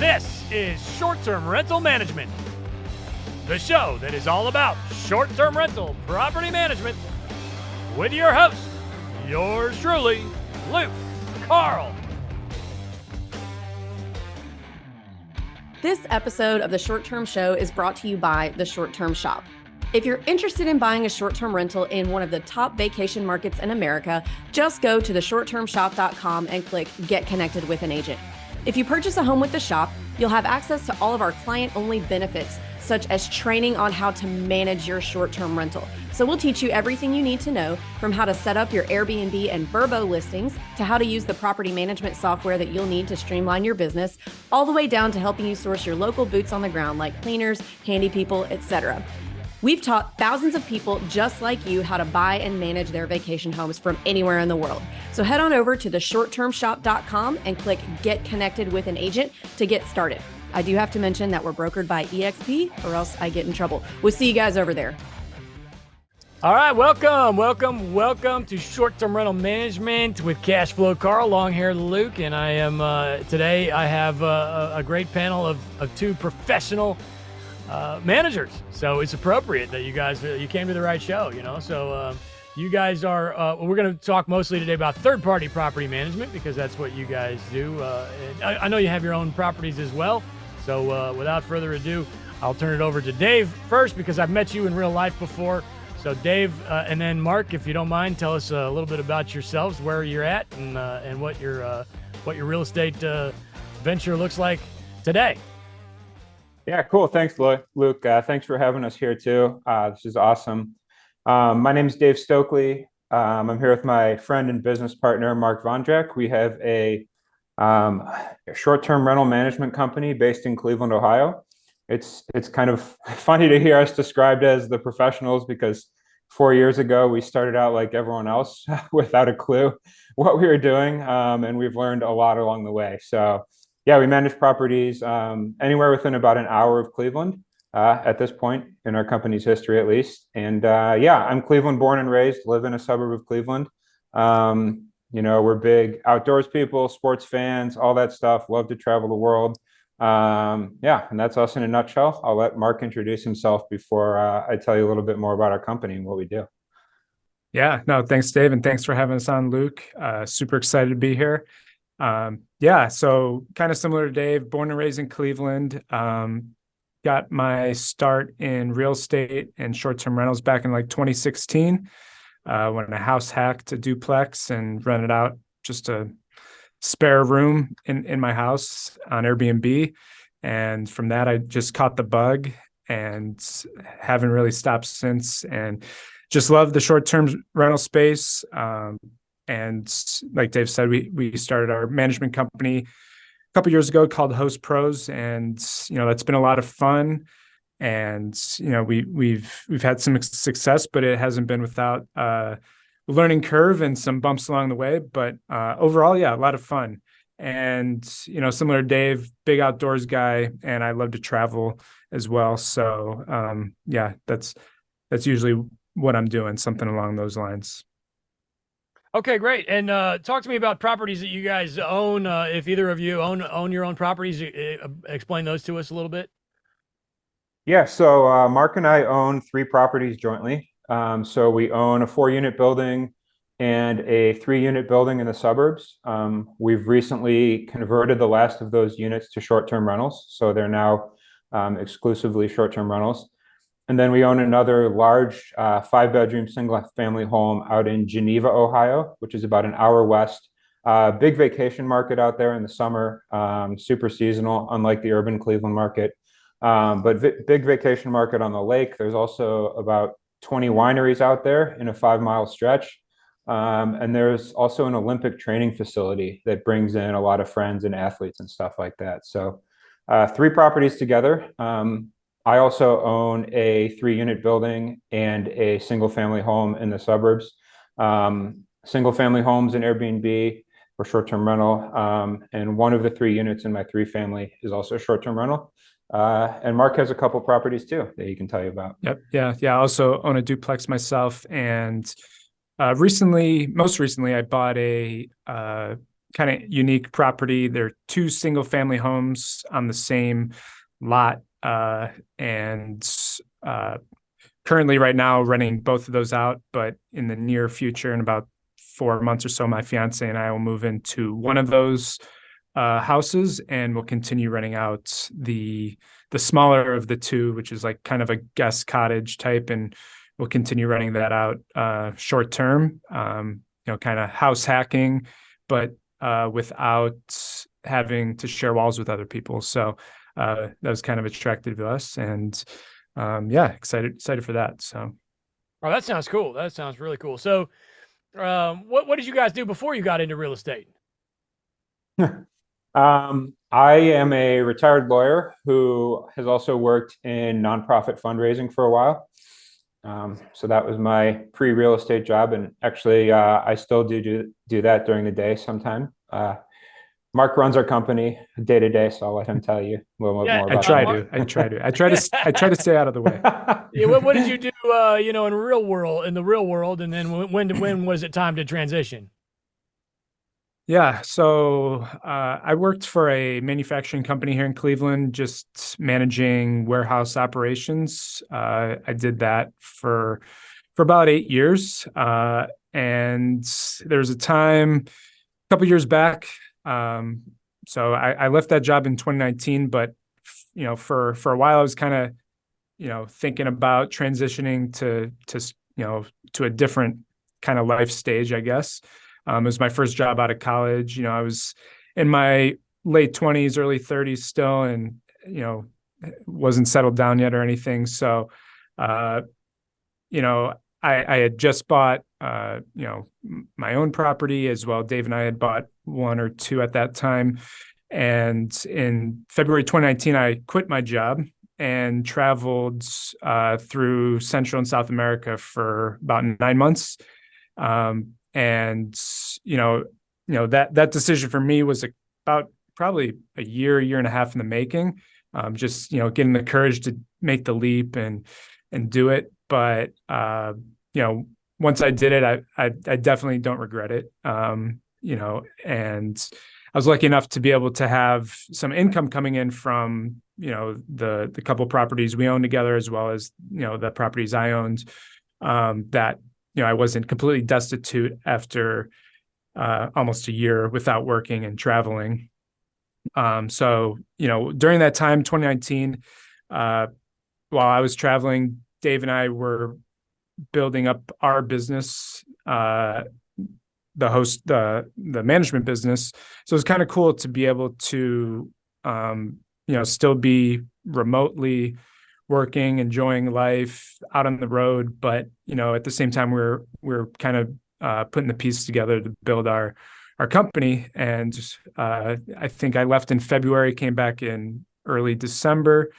This is Short-Term Rental Management, the show that is all about short-term rental property management with your host, yours truly, Luke Carl. This episode of the Short Term Show is brought to you by the Short Term Shop. If you're interested in buying a short-term rental in one of the top vacation markets in America, just go to theshorttermshop.com and click Get Connected with an Agent. If you purchase a home with the shop, you'll have access to all of our client-only benefits, such as training on how to manage your short-term rental. So we'll teach you everything you need to know, from how to set up your Airbnb and Vrbo listings to how to use the property management software that you'll need to streamline your business, all the way down to helping you source your local boots on the ground like cleaners, handy people, etc. We've taught thousands of people just like you how to buy and manage their vacation homes from anywhere in the world. So head on over to theshorttermshop.com and click Get Connected with an Agent to get started. I do have to mention that we're brokered by EXP or else I get in trouble. We'll see you guys over there. All right, welcome to Short-Term Rental Management with Cash Flow Carl, long hair Luke, and I am today I have a great panel of two professional managers. So it's appropriate that you guys, you came to the right show, you know. So you guys are, we're going to talk mostly today about third-party property management because that's what you guys do. And I know you have your own properties as well. So without further ado, I'll turn it over to Dave first because I've met you in real life before. So Dave, and then Mark, if you don't mind, tell us a little bit about yourselves, where you're at, and what your real estate venture looks like today. Yeah, cool. Thanks, Luke. Thanks for having us here too. This is awesome. My name is Dave Stokely. I'm here with my friend and business partner, Mark Vondrak. We have a short-term rental management company based in Cleveland, Ohio. It's kind of funny to hear us described as the professionals because 4 years ago, we started out like everyone else without a clue what we were doing. And we've learned a lot along the way. So yeah, we manage properties anywhere within about an hour of Cleveland at this point in our company's history, at least. And yeah, I'm Cleveland born and raised, live in a suburb of Cleveland. You know, we're big outdoors people, sports fans, all that stuff, love to travel the world. Yeah, and that's us in a nutshell. I'll let Mark introduce himself before I tell you a little bit more about our company and what we do. Yeah, no, thanks, Dave. And thanks for having us on, Luke. Super excited to be here. Yeah, so kind of similar to Dave, born and raised in Cleveland. Got my start in real estate and short-term rentals back in like 2016 when a house hacked a duplex and rented out just a spare room in my house on Airbnb. And from that, I just caught the bug and haven't really stopped since, and just love the short-term rental space. And like Dave said, we started our management company a couple years ago called Host Pros, and you know that's been a lot of fun. And you know we've had some success, but it hasn't been without learning curve and some bumps along the way. But overall, yeah, a lot of fun. And you know, similar to Dave, big outdoors guy, and I love to travel as well. So yeah, that's usually what I'm doing, something along those lines. Okay, great. And talk to me about properties that you guys own. If either of you own your own properties, explain those to us a little bit. Yeah, so Mark and I own 3 properties jointly. So we own a 4-unit building and a 3-unit building in the suburbs. We've recently converted the last of those units to short-term rentals. So they're now exclusively short-term rentals. And then we own another large 5-bedroom single-family home out in Geneva, Ohio, which is about an hour west. Big vacation market out there in the summer, super seasonal, unlike the urban Cleveland market. But big vacation market on the lake. There's also about 20 wineries out there in a 5-mile stretch. And there's also an Olympic training facility that brings in a lot of friends and athletes and stuff like that. So 3 properties together. I also own a 3-unit building and a single-family home in the suburbs. Single-family homes in Airbnb or short-term rental. And one of the 3 units in my 3-family is also short-term rental. And Mark has a couple properties too that he can tell you about. Yep. Yeah. I also own a duplex myself. And most recently, I bought a kind of unique property. They're two single family homes on the same lot, and currently right now renting both of those out. But in the near future, in about 4 months or so, my fiance and I will move into one of those houses, and we'll continue renting out the smaller of the two, which is like kind of a guest cottage type, and we'll continue renting that out short term. Kind of house hacking, but without having to share walls with other people. So that was kind of attractive to us, and excited for that. So, Oh, that sounds cool. That sounds really cool. So, what did you guys do before you got into real estate? I am a retired lawyer who has also worked in nonprofit fundraising for a while. So that was my pre-real estate job, and actually, I still do that during the day sometime. Mark runs our company day to day, so I'll let him tell you a little bit more about that. I try to stay out of the way. Yeah, what did you do, in the real world, and then when was it time to transition? Yeah, so I worked for a manufacturing company here in Cleveland, just managing warehouse operations. I did that for about 8 years, and there was a time a couple years back. So I left that job in 2019, but for a while I was kind of thinking about transitioning to a different kind of life stage, I guess. It was my first job out of college. I was in my late 20s, early 30s still, and, wasn't settled down yet or anything. So, I had just bought, my own property as well. Dave and I had bought one or two at that time. And in February 2019, I quit my job and traveled through Central and South America for about 9 months. And that decision for me was about probably a year and a half in the making. Just getting the courage to make the leap and do it. But once I did it, I definitely don't regret it. And I was lucky enough to be able to have some income coming in from the couple properties we owned together, as well as the properties I owned. That I wasn't completely destitute after almost a year without working and traveling. So, during that time, 2019, while I was traveling, Dave and I were building up our business, the management business. So it's kind of cool to be able to, still be remotely working, enjoying life out on the road. But, at the same time, we're kind of putting the pieces together to build our company. And I think I left in February, came back in early December.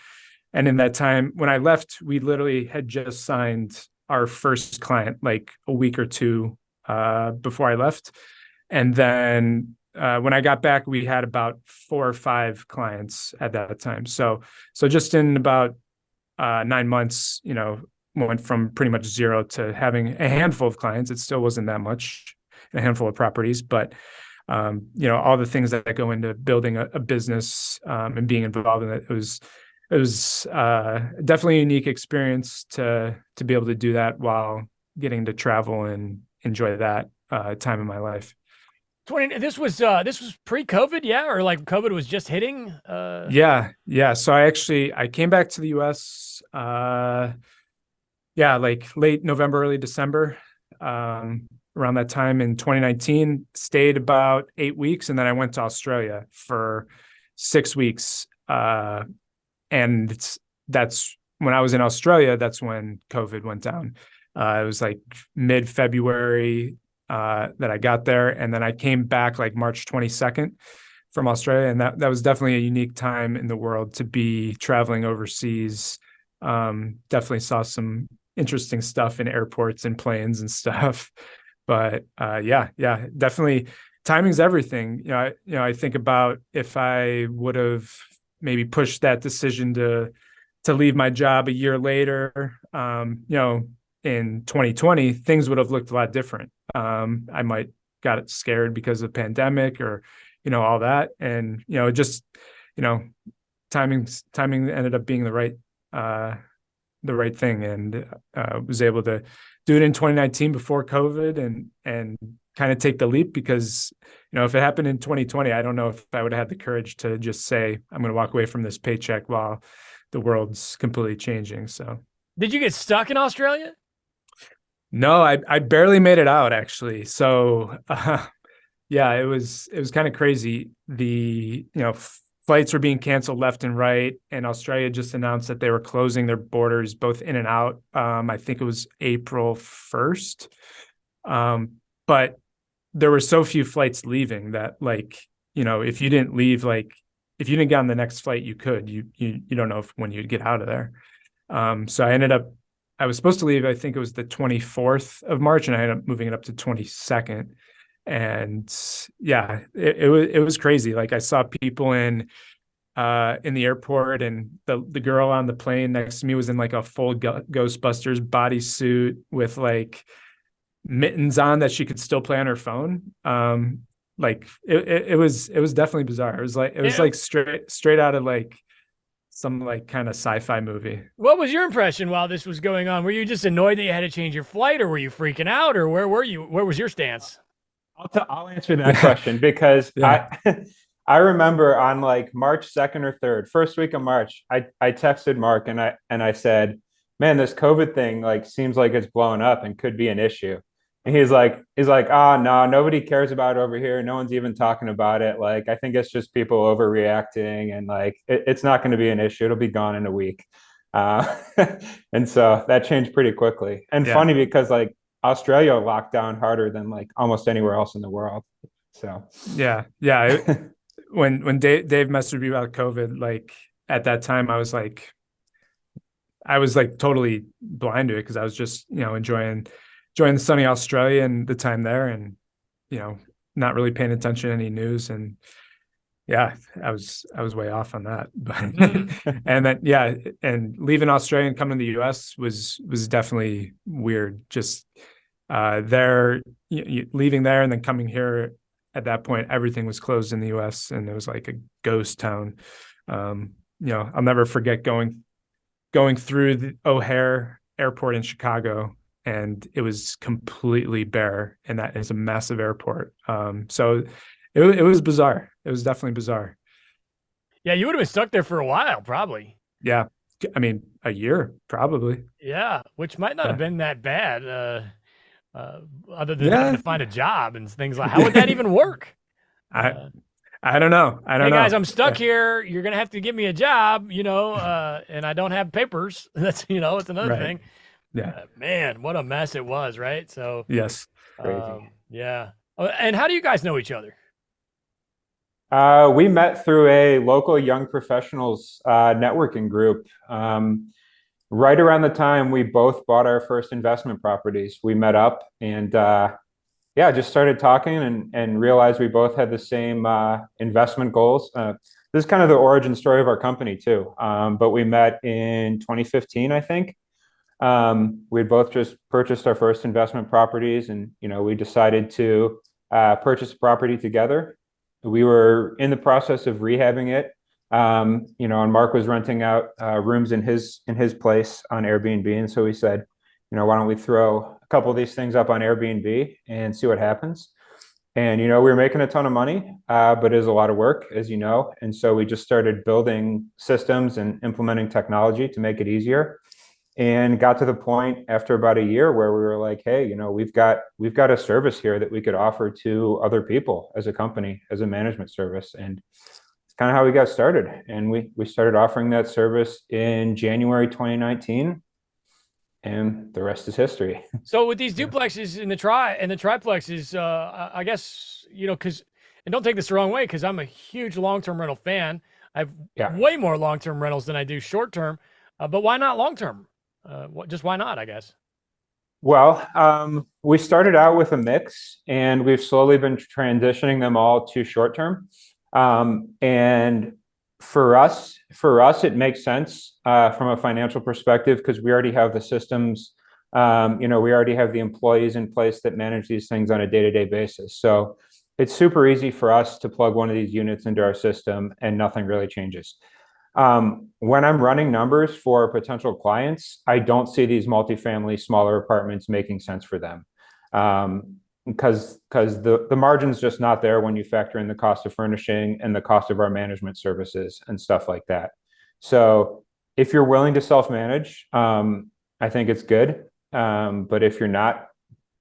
And in that time, when I left, we literally had just signed our first client like a week or two before I left. And then when I got back, we had about 4 or 5 clients at that time. So just in about 9 months, went from pretty much zero to having a handful of clients. It still wasn't that much, a handful of properties, but all the things that go into building a business and being involved in it, it was definitely a unique experience to be able to do that while getting to travel and enjoy that time in my life. This was pre-COVID, yeah, or like COVID was just hitting. Yeah. So I came back to the U.S. Like late November, early December, around that time in 2019. Stayed about 8 weeks, and then I went to Australia for 6 weeks. And that's when I was in Australia. That's when COVID went down. It was like mid-February that I got there, and then I came back like March 22nd from Australia, and that was definitely a unique time in the world to be traveling overseas. Definitely saw some interesting stuff in airports and planes and stuff. But definitely timing's everything. I think about if I would have maybe pushed that decision to leave my job a year later, in 2020, things would have looked a lot different. I might got scared because of pandemic or, all that. And, it just, timing ended up being the right thing, and was able to do it in 2019 before COVID and kind of take the leap, because, if it happened in 2020, I don't know if I would have had the courage to just say, I'm going to walk away from this paycheck while the world's completely changing. So, did you get stuck in Australia? no, I barely made it out, actually. So, yeah, it was kind of crazy. The, flights were being canceled left and right, and Australia just announced that they were closing their borders both in and out. I think it was April 1st. But there were so few flights leaving that, if you didn't leave, if you didn't get on the next flight, you don't know when you'd get out of there. So I was supposed to leave, I think it was the 24th of March, and I ended up moving it up to 22nd. And yeah, it was crazy. Like, I saw people in the airport, and the girl on the plane next to me was in like a full Ghostbusters bodysuit with like mittens on that she could still play on her phone. It was definitely bizarre. It was like straight out of like some like kind of sci-fi movie. What was your impression while this was going on? Were you just annoyed that you had to change your flight, or were you freaking out, or where were you? Where was your stance? I'll answer that question, because Yeah. I remember on like March 2nd or 3rd, first week of March, I texted Mark and I said, man, this COVID thing like seems like it's blowing up and could be an issue. And he's like, oh no, nobody cares about it over here. No one's even talking about it. Like, I think it's just people overreacting, and like it's not going to be an issue. It'll be gone in a week. And so that changed pretty quickly. And Yeah. funny, because like Australia locked down harder than like almost anywhere else in the world. So Yeah. When Dave messaged me about COVID, like at that time, I was like totally blind to it, because I was just, enjoying the sunny Australia and the time there, and, not really paying attention to any news. And yeah, I was way off on that. But and then, yeah, and leaving Australia and coming to the US was definitely weird. Just there, leaving there and then coming here. At that point, everything was closed in the US, and it was like a ghost town. I'll never forget going through the O'Hare Airport in Chicago, and it was completely bare, and that is a massive airport. So it was bizarre. It was definitely bizarre. Yeah, you would have been stuck there for a while, probably. Yeah, I mean, a year probably. Yeah, which might not have been that bad, other than Yeah. having to find a job and things like. How would that even work? I don't know. Hey guys, I'm stuck here. You're gonna have to give me a job, and I don't have papers. That's it's another thing. Yeah. Man, what a mess it was, right? So Yes. Crazy. yeah. And how do you guys know each other? We met through a local young professionals networking group. Right around the time we both bought our first investment properties, we met up and just started talking and realized we both had the same investment goals. This is kind of the origin story of our company too. But we met in 2015, I think. We both just purchased our first investment properties, and we decided to purchase a property together. We were in the process of rehabbing it, and Mark was renting out rooms in his place on Airbnb, and so we said, why don't we throw a couple of these things up on Airbnb and see what happens? And we were making a ton of money, but it was a lot of work, as you know, and so we just started building systems and implementing technology to make it easier. And got to the point after about a year where we were like, hey, we've got a service here that we could offer to other people as a company, as a management service. And it's kind of how we got started. And we started offering that service in January 2019. And the rest is history. So with these duplexes and the triplexes, I guess, because, and don't take this the wrong way, because I'm a huge long-term rental fan. I have way more long-term rentals than I do short-term, but why not long-term? Just why not, I guess? Well, we started out with a mix, and we've slowly been transitioning them all to short term. And for us, it makes sense from a financial perspective, because we already have the systems We already have the employees in place that manage these things on a day-to-day basis. So it's super easy for us to plug one of these units into our system and nothing really changes. When I'm running numbers for potential clients, I don't see these multifamily smaller apartments making sense for them. Because the margin's just not there when you factor in the cost of furnishing and the cost of our management services and stuff like that. So if you're willing to self-manage, I think it's good. But if you're not,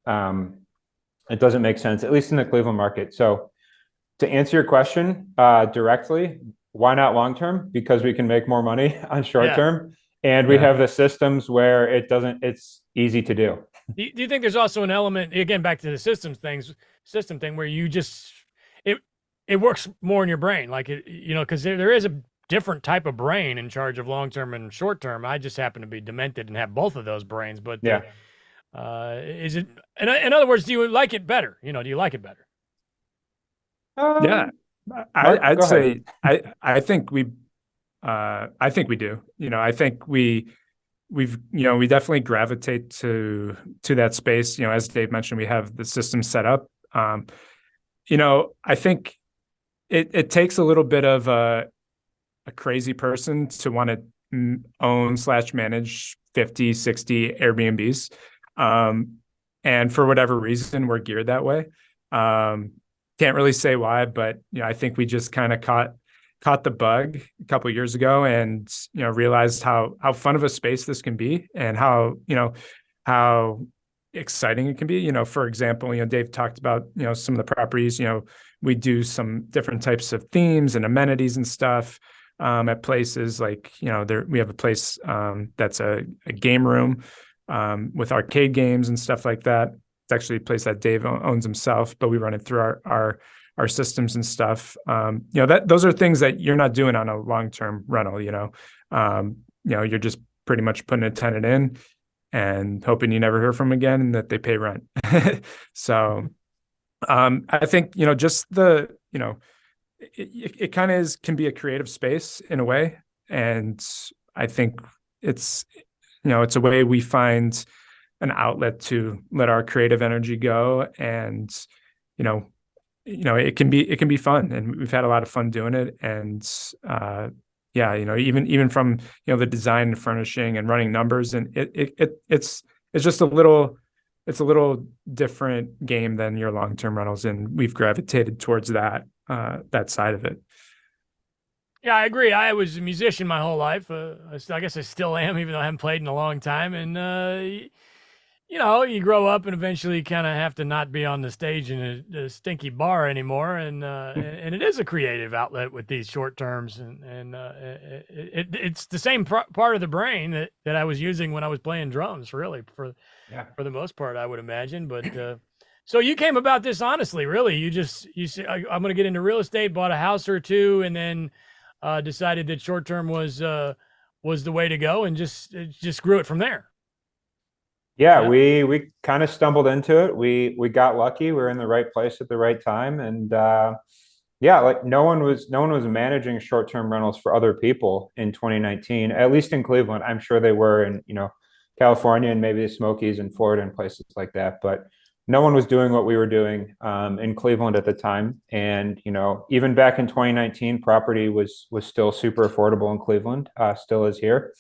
it doesn't make sense, at least in the Cleveland market. So to answer your question directly, why not long-term? Because we can make more money on short-term, and we have the systems where it's easy to do. Do you think there's also an element, again, back to the system thing, where you just, it works more in your brain, like, because there is a different type of brain in charge of long-term and short-term. I just happen to be demented and have both of those brains, but is it, in other words, do you like it better? Do you like it better? Yeah, I'd say, I think we do. I think we definitely gravitate to that space. As Dave mentioned, we have the system set up. I think it takes a little bit of a crazy person to want to own/manage 50, 60 Airbnbs. And for whatever reason, we're geared that way. Can't really say why, but I think we just kind of caught the bug a couple of years ago, and realized how fun of a space this can be, and how exciting it can be. For example, Dave talked about some of the properties. We do some different types of themes and amenities and stuff at places like we have a place that's a game room with arcade games and stuff like that. It's actually a place that Dave owns himself, but we run it through our systems and stuff. Those are things that you're not doing on a long-term rental. You're just pretty much putting a tenant in and hoping you never hear from them again and that they pay rent. So I think just it kind of can be a creative space in a way, and I think it's a way we find an outlet to let our creative energy go, and it can be fun, and we've had a lot of fun doing it. And even from the design and furnishing and running numbers, and it's just a little different game than your long-term rentals, and we've gravitated towards that side of it. Yeah, I agree. I was a musician my whole life. I guess I still am, even though I haven't played in a long time. And you grow up and eventually kind of have to not be on the stage in a stinky bar anymore. And it is a creative outlet with these short terms, and it's the same part of the brain that I was using when I was playing drums, really, for the most part, I would imagine. But so you came about this honestly, really. You said, I'm going to get into real estate, bought a house or two, and then decided that short term was the way to go, and just grew it from there. Yeah, we kind of stumbled into it. We got lucky. We were in the right place at the right time, and like no one was managing short-term rentals for other people in 2019, at least in Cleveland. I'm sure they were in California and maybe the Smokies and Florida and places like that, but no one was doing what we were doing in Cleveland at the time. And even back in 2019, property was still super affordable in Cleveland, still is here.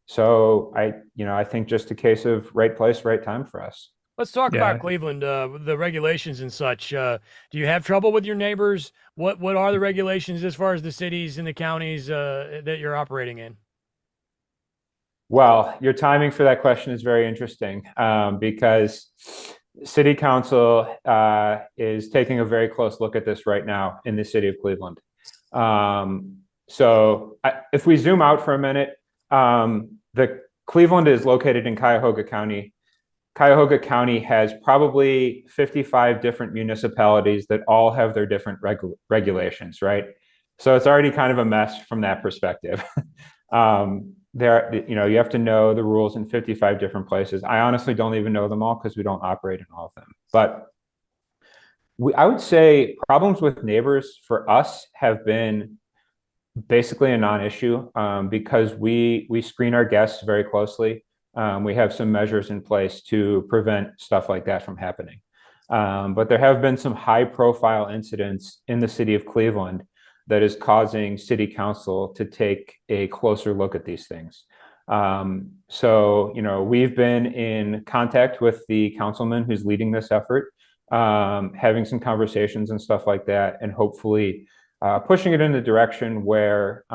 So I think just a case of right place, right time for us. Let's talk about Cleveland, the regulations and such. Do you have trouble with your neighbors? What are the regulations as far as the cities and the counties that you're operating in? Well, your timing for that question is very interesting because City Council is taking a very close look at this right now in the city of Cleveland. If we zoom out for a minute, the Cleveland is located in Cuyahoga County. Cuyahoga County has probably 55 different municipalities that all have their different regulations, right? So it's already kind of a mess from that perspective. You have to know the rules in 55 different places. I honestly don't even know them all because we don't operate in all of them. But I would say problems with neighbors for us have been basically a non-issue because we screen our guests very closely. We have some measures in place to prevent stuff like that from happening. But there have been some high-profile incidents in the city of Cleveland that is causing city council to take a closer look at these things. So, we've been in contact with the councilman who's leading this effort, having some conversations and stuff like that, and hopefully pushing it in the direction where,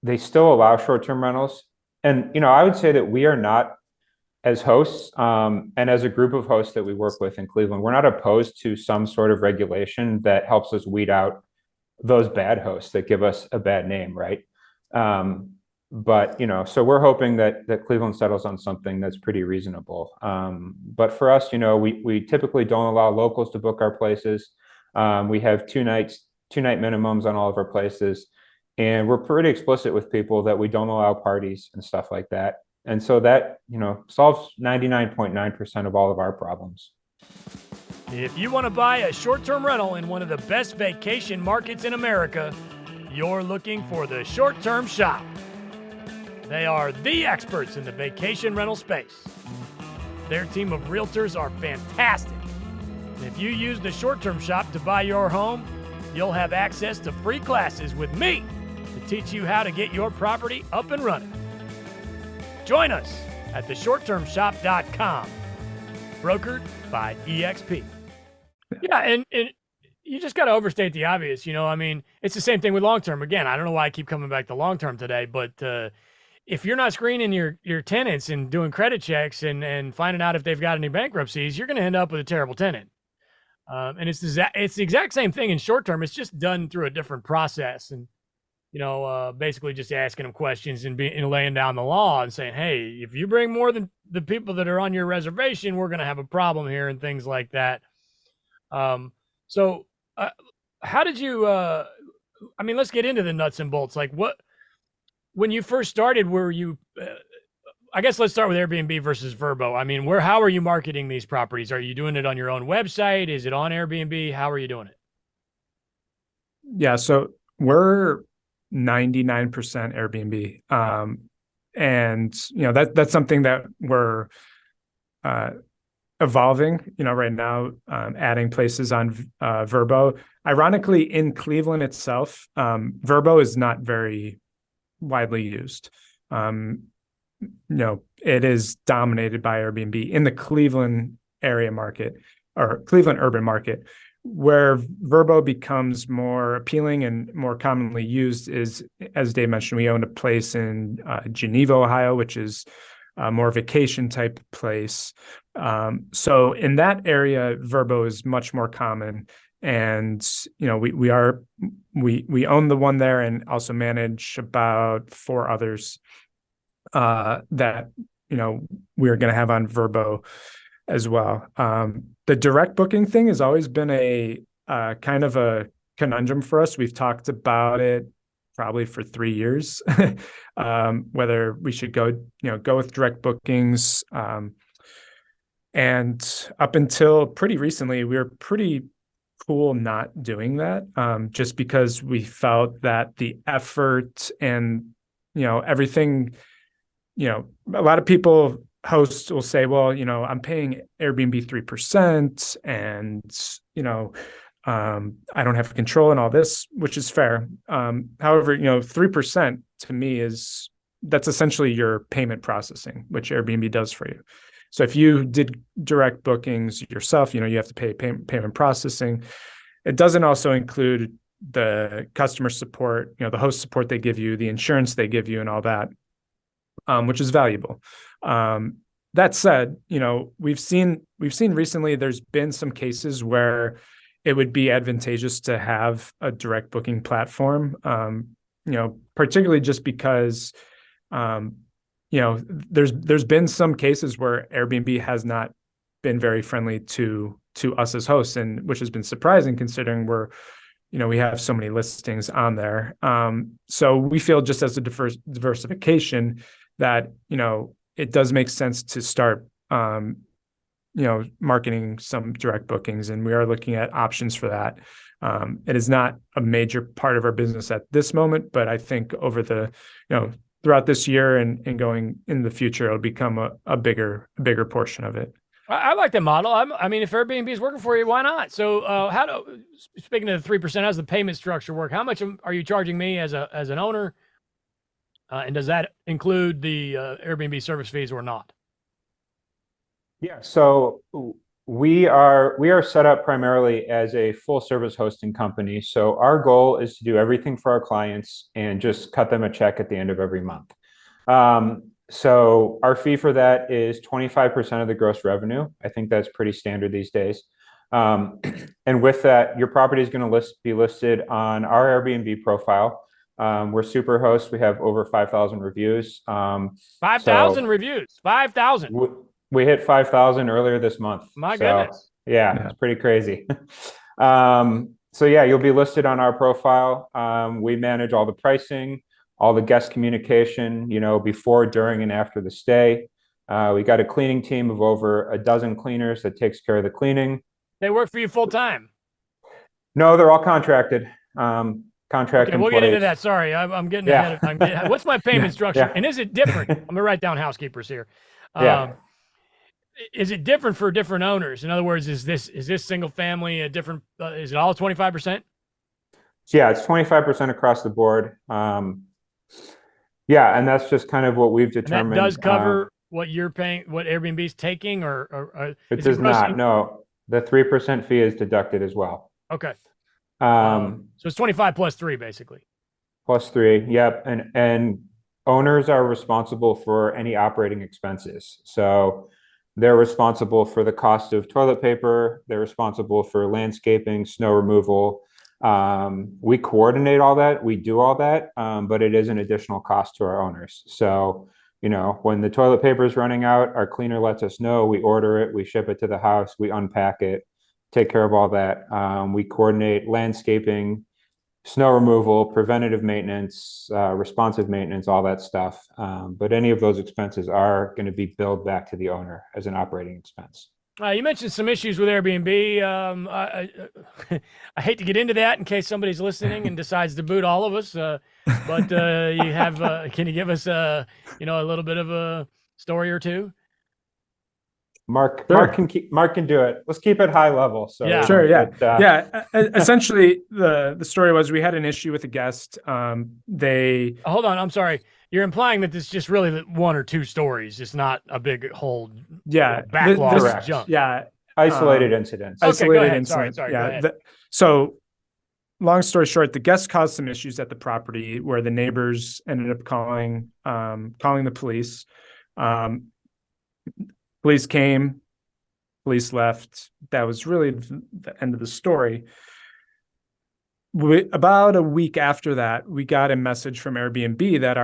they still allow short-term rentals. And, I would say that we are not, as hosts, and as a group of hosts that we work with in Cleveland, we're not opposed to some sort of regulation that helps us weed out those bad hosts that give us a bad name, right? But, so we're hoping that Cleveland settles on something that's pretty reasonable. But for us, we typically don't allow locals to book our places. We have two-night minimums on all of our places. And we're pretty explicit with people that we don't allow parties and stuff like that. And so that, solves 99.9% of all of our problems. If you want to buy a short-term rental in one of the best vacation markets in America, you're looking for the Short-Term Shop. They are the experts in the vacation rental space. Their team of realtors are fantastic. And if you use the Short-Term Shop to buy your home, you'll have access to free classes with me to teach you how to get your property up and running. Join us at theshorttermshop.com, brokered by EXP. Yeah, and you just got to overstate the obvious. It's the same thing with long-term. Again, I don't know why I keep coming back to long-term today, but if you're not screening your tenants and doing credit checks and finding out if they've got any bankruptcies, you're going to end up with a terrible tenant. And it's the exact same thing in short-term. It's just done through a different process. And basically just asking them questions and laying down the law and saying, hey, if you bring more than the people that are on your reservation, we're going to have a problem here and things like that. So how did you, let's get into the nuts and bolts. Like when you first started, were you, I guess let's start with Airbnb versus Vrbo. How are you marketing these properties? Are you doing it on your own website? Is it on Airbnb? How are you doing it? Yeah, so we're 99% Airbnb. And that's something that we're evolving, right now, adding places on Vrbo. Ironically, in Cleveland itself, Vrbo is not very widely used. It is dominated by Airbnb in the Cleveland area market, or Cleveland urban market. Where Vrbo becomes more appealing and more commonly used is, as Dave mentioned, we own a place in Geneva, Ohio, which is a more vacation type place. So in that area, Vrbo is much more common. And, we own the one there and also manage about 4 others that, we're going to have on Vrbo as well. The direct booking thing has always been a kind of a conundrum for us. We've talked about it probably for 3 years, whether we should go with direct bookings. And up until pretty recently, we were pretty cool not doing that, just because we felt that the effort and, everything, a lot of hosts will say, well, I'm paying Airbnb 3% and, I don't have control and all this, which is fair. However, 3% to me that's essentially your payment processing, which Airbnb does for you. So if you did direct bookings yourself, you have to pay payment processing. It doesn't also include the customer support, the host support they give you, the insurance they give you and all that, which is valuable. That said, we've seen recently there's been some cases where it would be advantageous to have a direct booking platform, particularly just because, there's been some cases where Airbnb has not been very friendly to us as hosts, and which has been surprising considering we have so many listings on there. So we feel just as a diversification that, it does make sense to start, marketing some direct bookings, and we are looking at options for that. It is not a major part of our business at this moment, but I think over the throughout this year and going in the future, it'll become a bigger portion of it. I like the model. I mean, if Airbnb is working for you, why not? So, speaking of the 3%, how's the payment structure work? How much are you charging me as an owner? And does that include the Airbnb service fees or not? Yeah, so we are set up primarily as a full service hosting company. So our goal is to do everything for our clients and just cut them a check at the end of every month. So our fee for that is 25% of the gross revenue. I think that's pretty standard these days. And with that, your property is going to be listed on our Airbnb profile. We're Superhost. We have over 5,000 reviews. 5,000 reviews. 5,000. We hit 5,000 earlier this month. My goodness. Yeah, it's pretty crazy. So yeah, you'll be listed on our profile. We manage all the pricing, all the guest communication, before, during, and after the stay. We got a cleaning team of over a dozen cleaners that takes care of the cleaning. They work for you full time? No, they're all contracted. Contract we'll get into that. Sorry, I'm getting ahead of. What's my payment structure? Yeah. And is it different? I'm gonna write down housekeepers here. Is it different for different owners? In other words, is this single family a different? Is it all 25%? Yeah, it's 25% across the board. Yeah, and that's just kind of what we've determined. And that does cover what you're paying, what Airbnb's taking, or it does not. No, the 3% fee is deducted as well. Okay. So it's 25 plus 3, basically. Plus 3, yep. And owners are responsible for any operating expenses. So they're responsible for the cost of toilet paper. They're responsible for landscaping, snow removal. We coordinate all that. We do all that, but it is an additional cost to our owners. So, when the toilet paper is running out, our cleaner lets us know. We order it. We ship it to the house. We unpack it. Take care of all that. We coordinate landscaping, snow removal, preventative maintenance, responsive maintenance, all that stuff. But any of those expenses are going to be billed back to the owner as an operating expense. You mentioned some issues with Airbnb. I hate to get into that in case somebody's listening and decides to boot all of us. But you have, can you give us a little bit of a story or two? Mark can do it. Let's keep it high level. So yeah, sure. Yeah. Essentially, the story was we had an issue with a guest. Hold on. I'm sorry. You're implying that this is just really one or two stories. It's not a big whole backlog of junk. Yeah. Isolated incidents. Okay, go ahead. Sorry. Yeah. So long story short, the guest caused some issues at the property where the neighbors ended up calling the police. Police came, police left. That was really the end of the story. About a week after that, we got a message from Airbnb that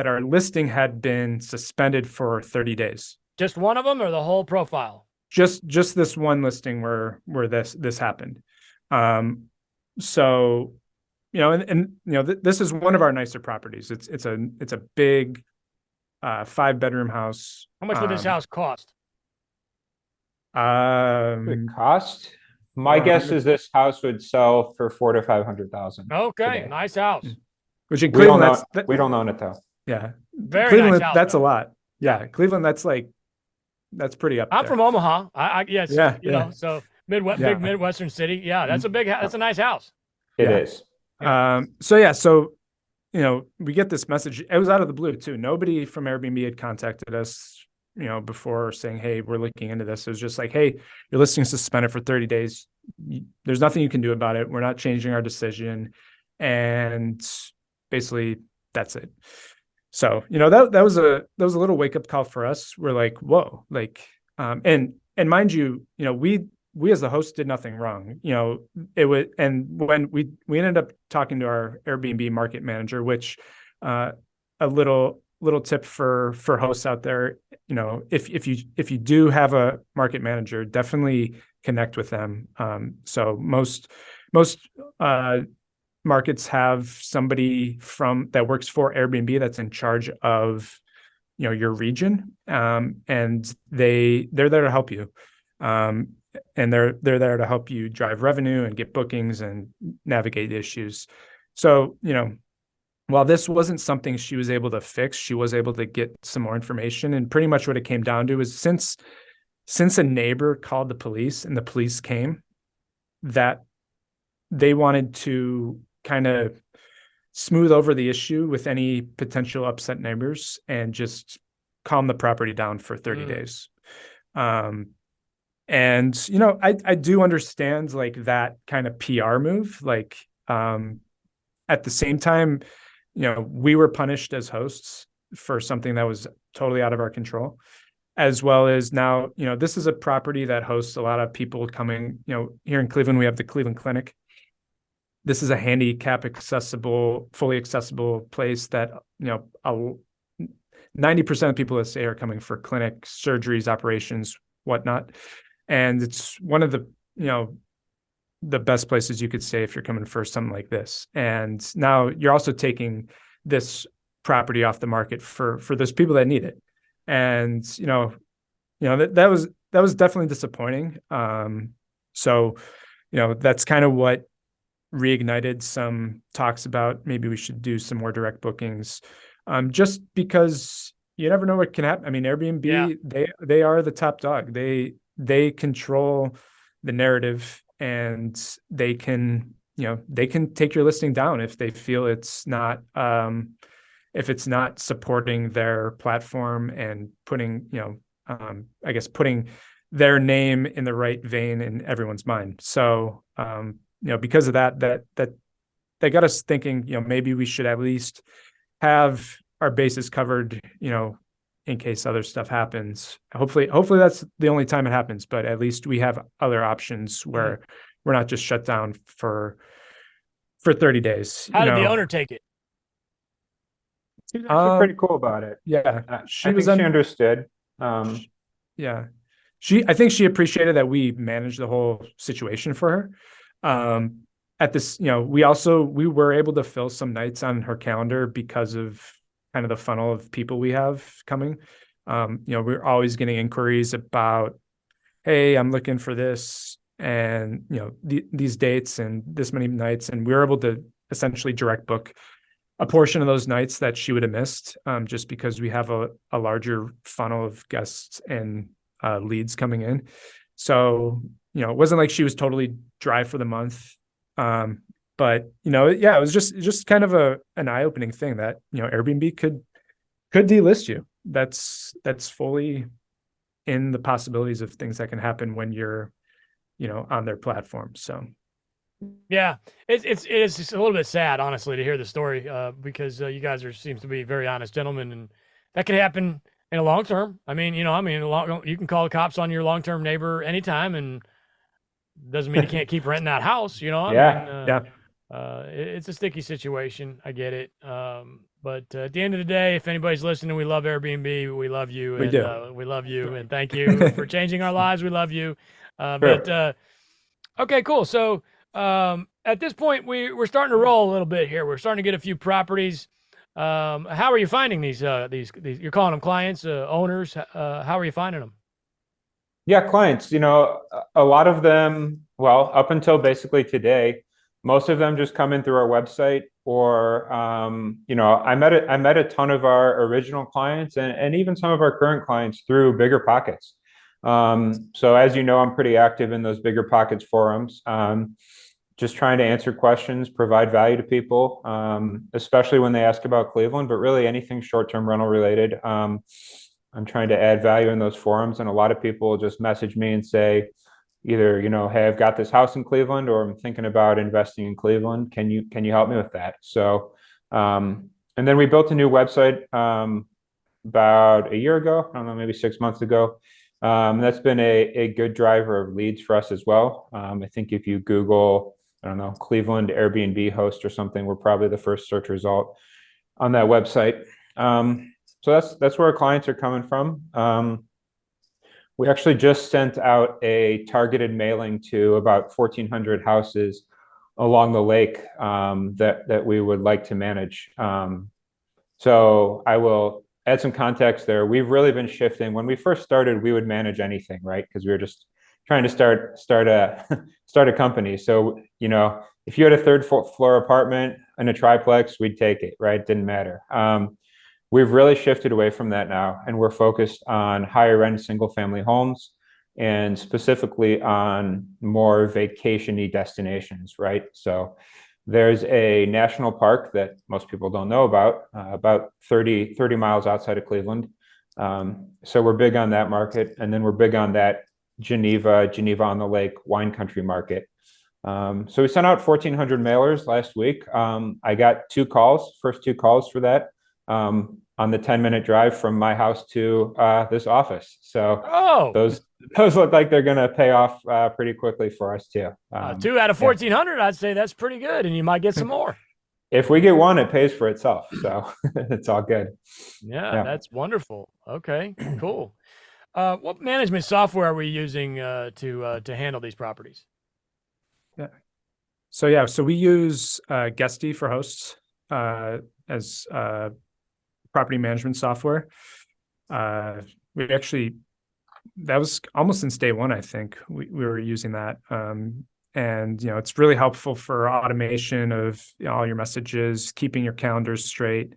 our listing had been suspended for 30 days. Just one of them, or the whole profile? Just this one listing where this happened. So, this is one of our nicer properties. It's a big 5-bedroom house. How much would this house cost? The cost? My guess is this house would sell for $400,000 to $500,000. Okay, today. nice house. Which in We don't Cleveland, we don't own it though. Yeah, Very Cleveland, nice house, that's though. a lot. Yeah, Cleveland, that's pretty up. I'm from Omaha. Yes. Yeah. So big Midwestern city. Yeah, that's a nice house. It is. So we get this message. It was out of the blue too. Nobody from Airbnb had contacted us, before saying, hey, we're looking into this. It was just like, hey, your listing is suspended for 30 days. There's nothing you can do about it. We're not changing our decision. And basically that's it. So, that was a little wake up call for us. We're like, whoa, and mind you, we as the host did nothing wrong. It was, and when we ended up talking to our Airbnb market manager, which a little tip for hosts out there, if you do have a market manager, definitely connect with them. So most markets have somebody that works for Airbnb that's in charge of your region, and they're there to help you. And they're there to help you drive revenue and get bookings and navigate issues. So, while this wasn't something she was able to fix, she was able to get some more information. And pretty much what it came down to is since a neighbor called the police and the police came, that they wanted to kind of smooth over the issue with any potential upset neighbors and just calm the property down for 30 days. And, you know, I do understand like that kind of PR move. Like, at the same time, you know, we were punished as hosts for something that was totally out of our control, as well as now, you know, this is a property that hosts a lot of people coming, you know, here in Cleveland, we have the Cleveland Clinic. This is a handicap accessible, fully accessible place that, you know, 90% of people that say are coming for clinic surgeries, operations, whatnot. And it's one of the, you know, the best places you could stay if you're coming for something like this. And now you're also taking this property off the market for those people that need it. And, you know, that was definitely disappointing. So, you know, that's kind of what reignited some talks about maybe we should do some more direct bookings, just because you never know what can happen. I mean, Airbnb, they are the top dog. They control the narrative, and they can take your listing down if they feel it's not if it's not supporting their platform and putting, you know, I guess putting their name in the right vein in everyone's mind. So, you know, because of that got us thinking, you know, maybe we should at least have our bases covered, you know, in case other stuff happens. Hopefully that's the only time it happens, but at least we have other options where we're not just shut down for 30 days. How did the owner take it? She's actually pretty cool about it. Yeah. I think she understood. Yeah. I think she appreciated that we managed the whole situation for her. At this, you know, we were able to fill some nights on her calendar because of kind of the funnel of people we have coming. You know, we're always getting inquiries about, hey, I'm looking for this, and, you know, these dates and this many nights. And we were able to essentially direct book a portion of those nights that she would have missed, just because we have a larger funnel of guests and leads coming in. So, you know, it wasn't like she was totally dry for the month. But, you know, yeah, it was just kind of an eye-opening thing that, you know, Airbnb could delist you. That's fully in the possibilities of things that can happen when you're, you know, on their platform. So yeah, it is just a little bit sad, honestly, to hear the story, because you guys seems to be very honest gentlemen, and that could happen in a long term. I mean, you know, you can call the cops on your long-term neighbor anytime, and doesn't mean you can't keep renting that house, you know? It's a sticky situation. I get it. But at the end of the day, if anybody's listening, we love Airbnb. We love you. We love you. And thank you for changing our lives. We love you. But okay, cool. So at this point, we're starting to roll a little bit here. We're starting to get a few properties. How are you finding these? You're calling them clients, owners. How are you finding them? Yeah, clients, you know, a lot of them, well, up until basically today, most of them just come in through our website, or, you know, I met a ton of our original clients and even some of our current clients through Bigger Pockets. So as you know, I'm pretty active in those Bigger Pockets forums, just trying to answer questions, provide value to people, especially when they ask about Cleveland, but really anything short-term rental related. I'm trying to add value in those forums, and a lot of people just message me and say, either, you know, hey, I've got this house in Cleveland, or I'm thinking about investing in Cleveland. Can you help me with that? So, and then we built a new website about a year ago, I don't know, maybe 6 months ago. That's been a good driver of leads for us as well. I think if you Google, I don't know, Cleveland Airbnb host or something, we're probably the first search result on that website. So that's where our clients are coming from. We actually just sent out a targeted mailing to about 1,400 houses along the lake that we would like to manage. So I will add some context there. We've really been shifting. When we first started, we would manage anything, right? Because we were just trying to start a company. So, you know, if you had a third floor apartment and a triplex, we'd take it, right? Didn't matter. We've really shifted away from that now, and we're focused on higher end single family homes and specifically on more vacation-y destinations, right? So there's a national park that most people don't know about 30 miles outside of Cleveland. So we're big on that market. And then we're big on that Geneva on the Lake wine country market. So we sent out 1,400 mailers last week. I got first two calls for that on the 10-minute drive from my house to this office. So those look like they're going to pay off pretty quickly for us too. 2 out of 1,400, I'd say that's pretty good, and you might get some more. If we get one, it pays for itself. So it's all good. Yeah, that's wonderful. Okay, cool. What management software are we using to handle these properties? So we use Guesty for hosts as property management software. We actually, that was almost since day one, I think we were using that. And, you know, it's really helpful for automation of all your messages, keeping your calendars straight.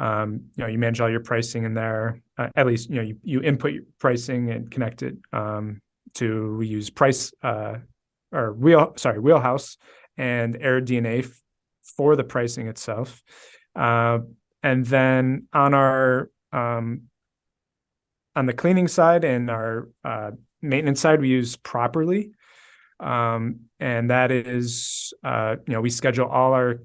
You know, you manage all your pricing in there. At least, you know, you input your pricing and connect it we use Wheelhouse and AirDNA for the pricing itself. And then on the cleaning side and our maintenance side, we use Properly. And that is, you know, we schedule all our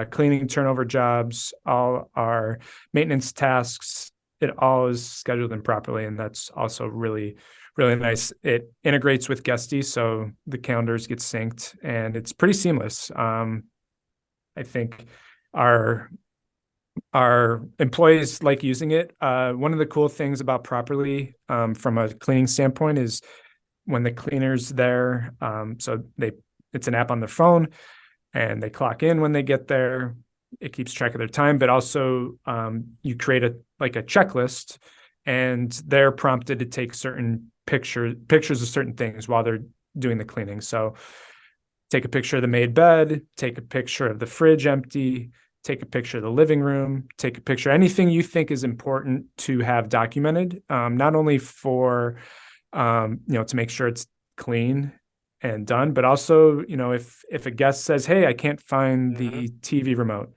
cleaning turnover jobs, all our maintenance tasks. It all is scheduled in Properly, and that's also really, really nice. It integrates with Guesty, so the calendars get synced, and it's pretty seamless. I think our employees like using it. One of the cool things about Properly from a cleaning standpoint is when the cleaner's there, it's an app on their phone, and they clock in when they get there. It keeps track of their time, but also you create a checklist, and they're prompted to take certain pictures of certain things while they're doing the cleaning. So take a picture of the made bed, take a picture of the fridge empty, take a picture of the living room, take a picture, anything you think is important to have documented, not only for, you know, to make sure it's clean and done, but also, you know, if a guest says, hey, I can't find the TV remote,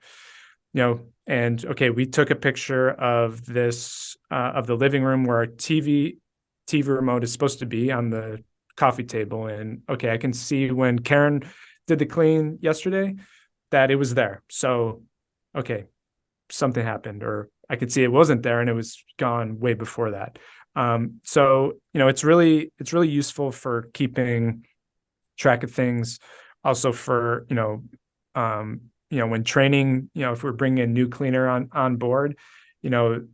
you know, and okay, we took a picture of this, of the living room where our TV remote is supposed to be on the coffee table. And okay, I can see when Karen did the clean yesterday that it was there. So, okay, something happened, or I could see it wasn't there and it was gone way before that. So, you know, it's really useful for keeping track of things. Also for, you know, when training, you know, if we're bringing a new cleaner on board, you know,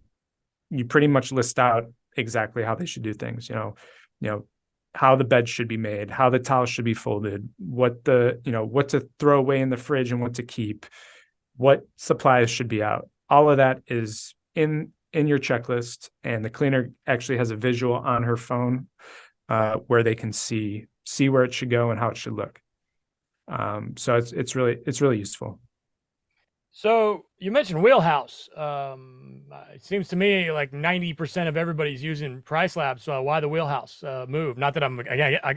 you pretty much list out exactly how they should do things, you know, how the bed should be made, how the towels should be folded, what to throw away in the fridge and what to keep, what supplies should be out. All of that is in your checklist, and the cleaner actually has a visual on her phone where they can see where it should go and how it should look. So it's really useful. So you mentioned Wheelhouse. It seems to me like 90% of everybody's using Price Labs. So why the Wheelhouse move? Not that I'm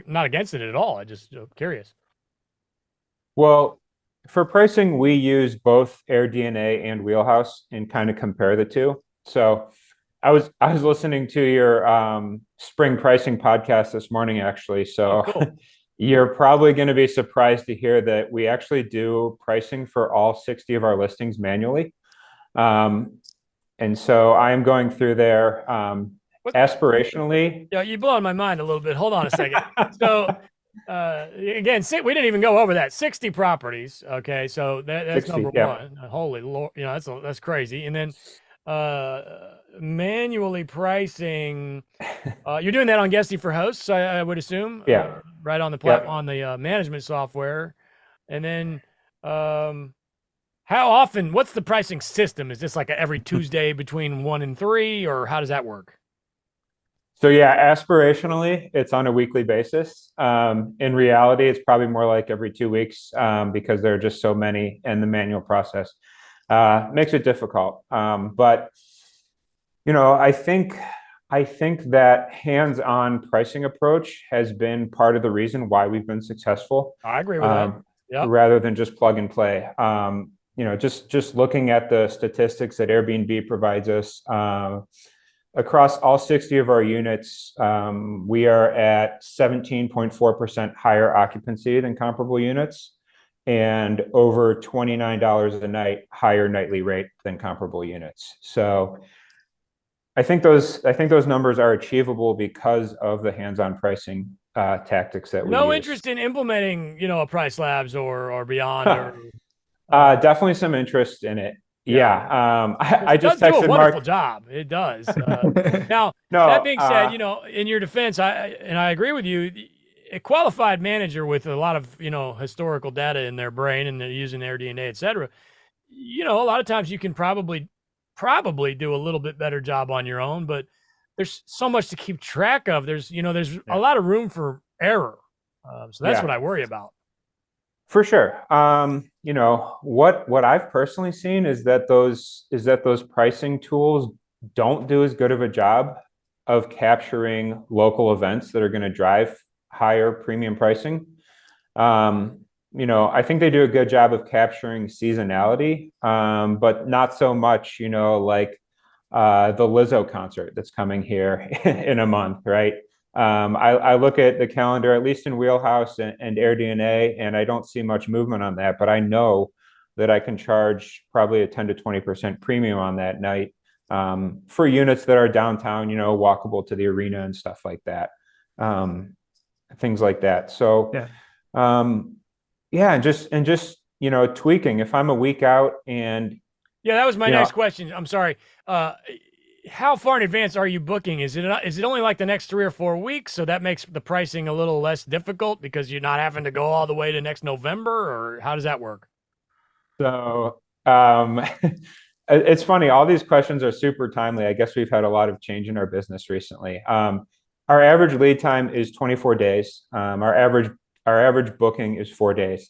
not against it at all. I just curious. Well, for pricing, we use both AirDNA and Wheelhouse and kind of compare the two. So I was listening to your spring pricing podcast this morning, actually. So cool. You're probably going to be surprised to hear that we actually do pricing for all 60 of our listings manually. And so I am going through there aspirationally. Yeah, you're blowing my mind a little bit. Hold on a second. So again, we didn't even go over that. 60 properties. Okay, so that's 60, number one. Holy Lord, you know, that's crazy. And then manually pricing, you're doing that on Guesty for hosts, I would assume. Yeah. Right on the platform, on the management software. And then how often, what's the pricing system? Is this like every Tuesday between 1 and 3, or how does that work? So yeah, aspirationally, it's on a weekly basis. In reality, it's probably more like every 2 weeks, because there are just so many, and the manual process makes it difficult. But I think that hands-on pricing approach has been part of the reason why we've been successful, I agree with that. Yep. rather than just plug and play. Just looking at the statistics that Airbnb provides us, across all 60 of our units, we are at 17.4% higher occupancy than comparable units, and over $29 a night higher nightly rate than comparable units. So I think those numbers are achievable because of the hands-on pricing tactics that we No use. interest in implementing, a Price Labs or beyond, or Definitely some interest in it. Yeah. Yeah. I it does just do a texted wonderful Mark. job. It does. Now, No, that being said, in your defense, I agree with you. A qualified manager with a lot of historical data in their brain, and they're using their DNA, et cetera. A lot of times you can probably do a little bit better job on your own, but there's so much to keep track of. There's a lot of room for error. So that's Yeah. what I worry about. For sure. What I've personally seen is that those pricing tools don't do as good of a job of capturing local events that are going to drive higher premium pricing. I think they do a good job of capturing seasonality, but not so much, like the Lizzo concert that's coming here in a month, right? I look at the calendar, at least in Wheelhouse and AirDNA, and I don't see much movement on that, but I know that I can charge probably a 10 to 20% premium on that night, for units that are downtown, walkable to the arena and stuff like that. Things like that. So, and just tweaking. If I'm a week out and that was my next question. I'm sorry. How far in advance are you booking? Is it only like the next 3 or 4 weeks? So that makes the pricing a little less difficult because you're not having to go all the way to next November, or how does that work? So, it's funny. All these questions are super timely. I guess we've had a lot of change in our business recently. Our average lead time is 24 days. Our average booking is 4 days.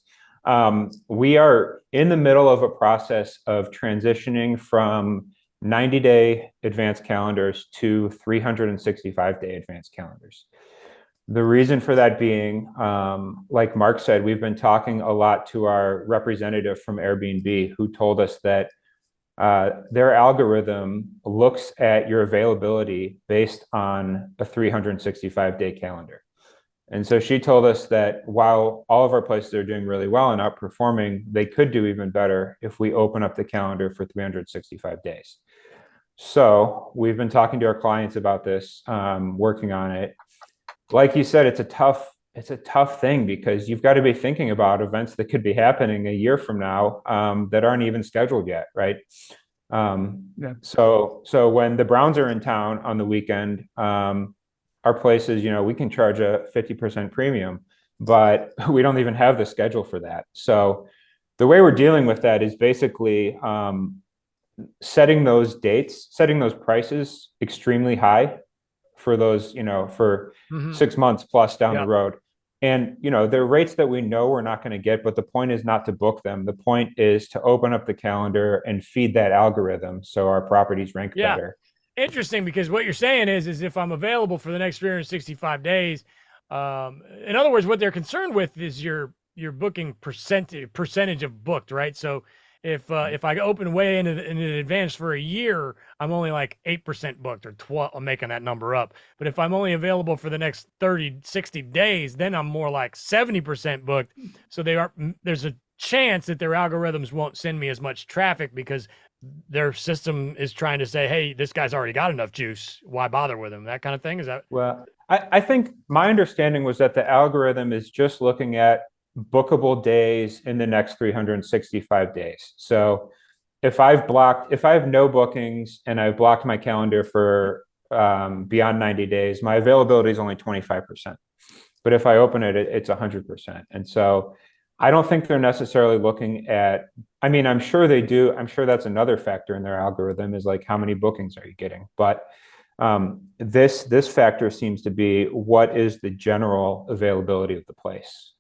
We are in the middle of a process of transitioning from 90-day advanced calendars to 365-day advanced calendars. The reason for that being, like Mark said, we've been talking a lot to our representative from Airbnb, who told us that their algorithm looks at your availability based on a 365-day calendar. And so she told us that while all of our places are doing really well and outperforming, they could do even better if we open up the calendar for 365 days. So we've been talking to our clients about this, working on it. Like you said, it's a tough thing because you've got to be thinking about events that could be happening a year from now, that aren't even scheduled yet, right? So when the Browns are in town on the weekend, our places, we can charge a 50% premium, but we don't even have the schedule for that. So the way we're dealing with that is basically setting those prices extremely high for those, for 6 months plus down the road. And, they're rates that we know we're not going to get, but the point is not to book them. The point is to open up the calendar and feed that algorithm so our properties rank better. Interesting, because what you're saying is if I'm available for the next 365 days, in other words, what they're concerned with is your booking percentage of booked, right? So if I open way in advance for a year, I'm only like 8% booked, or 12. I'm making that number up. But if I'm only available for the next 30, 60 days, then I'm more like 70% booked. So there's a chance that their algorithms won't send me as much traffic because their system is trying to say, hey, this guy's already got enough juice. Why bother with him? That kind of thing. Is that? Well, I think my understanding was that the algorithm is just looking at bookable days in the next 365 days. So if I have no bookings and I've blocked my calendar for beyond 90 days, my availability is only 25%. But if I open it, it's 100%. And so I don't think they're necessarily looking at, I'm sure they do. I'm sure that's another factor in their algorithm, is like, how many bookings are you getting? But This factor seems to be what is the general availability of the place.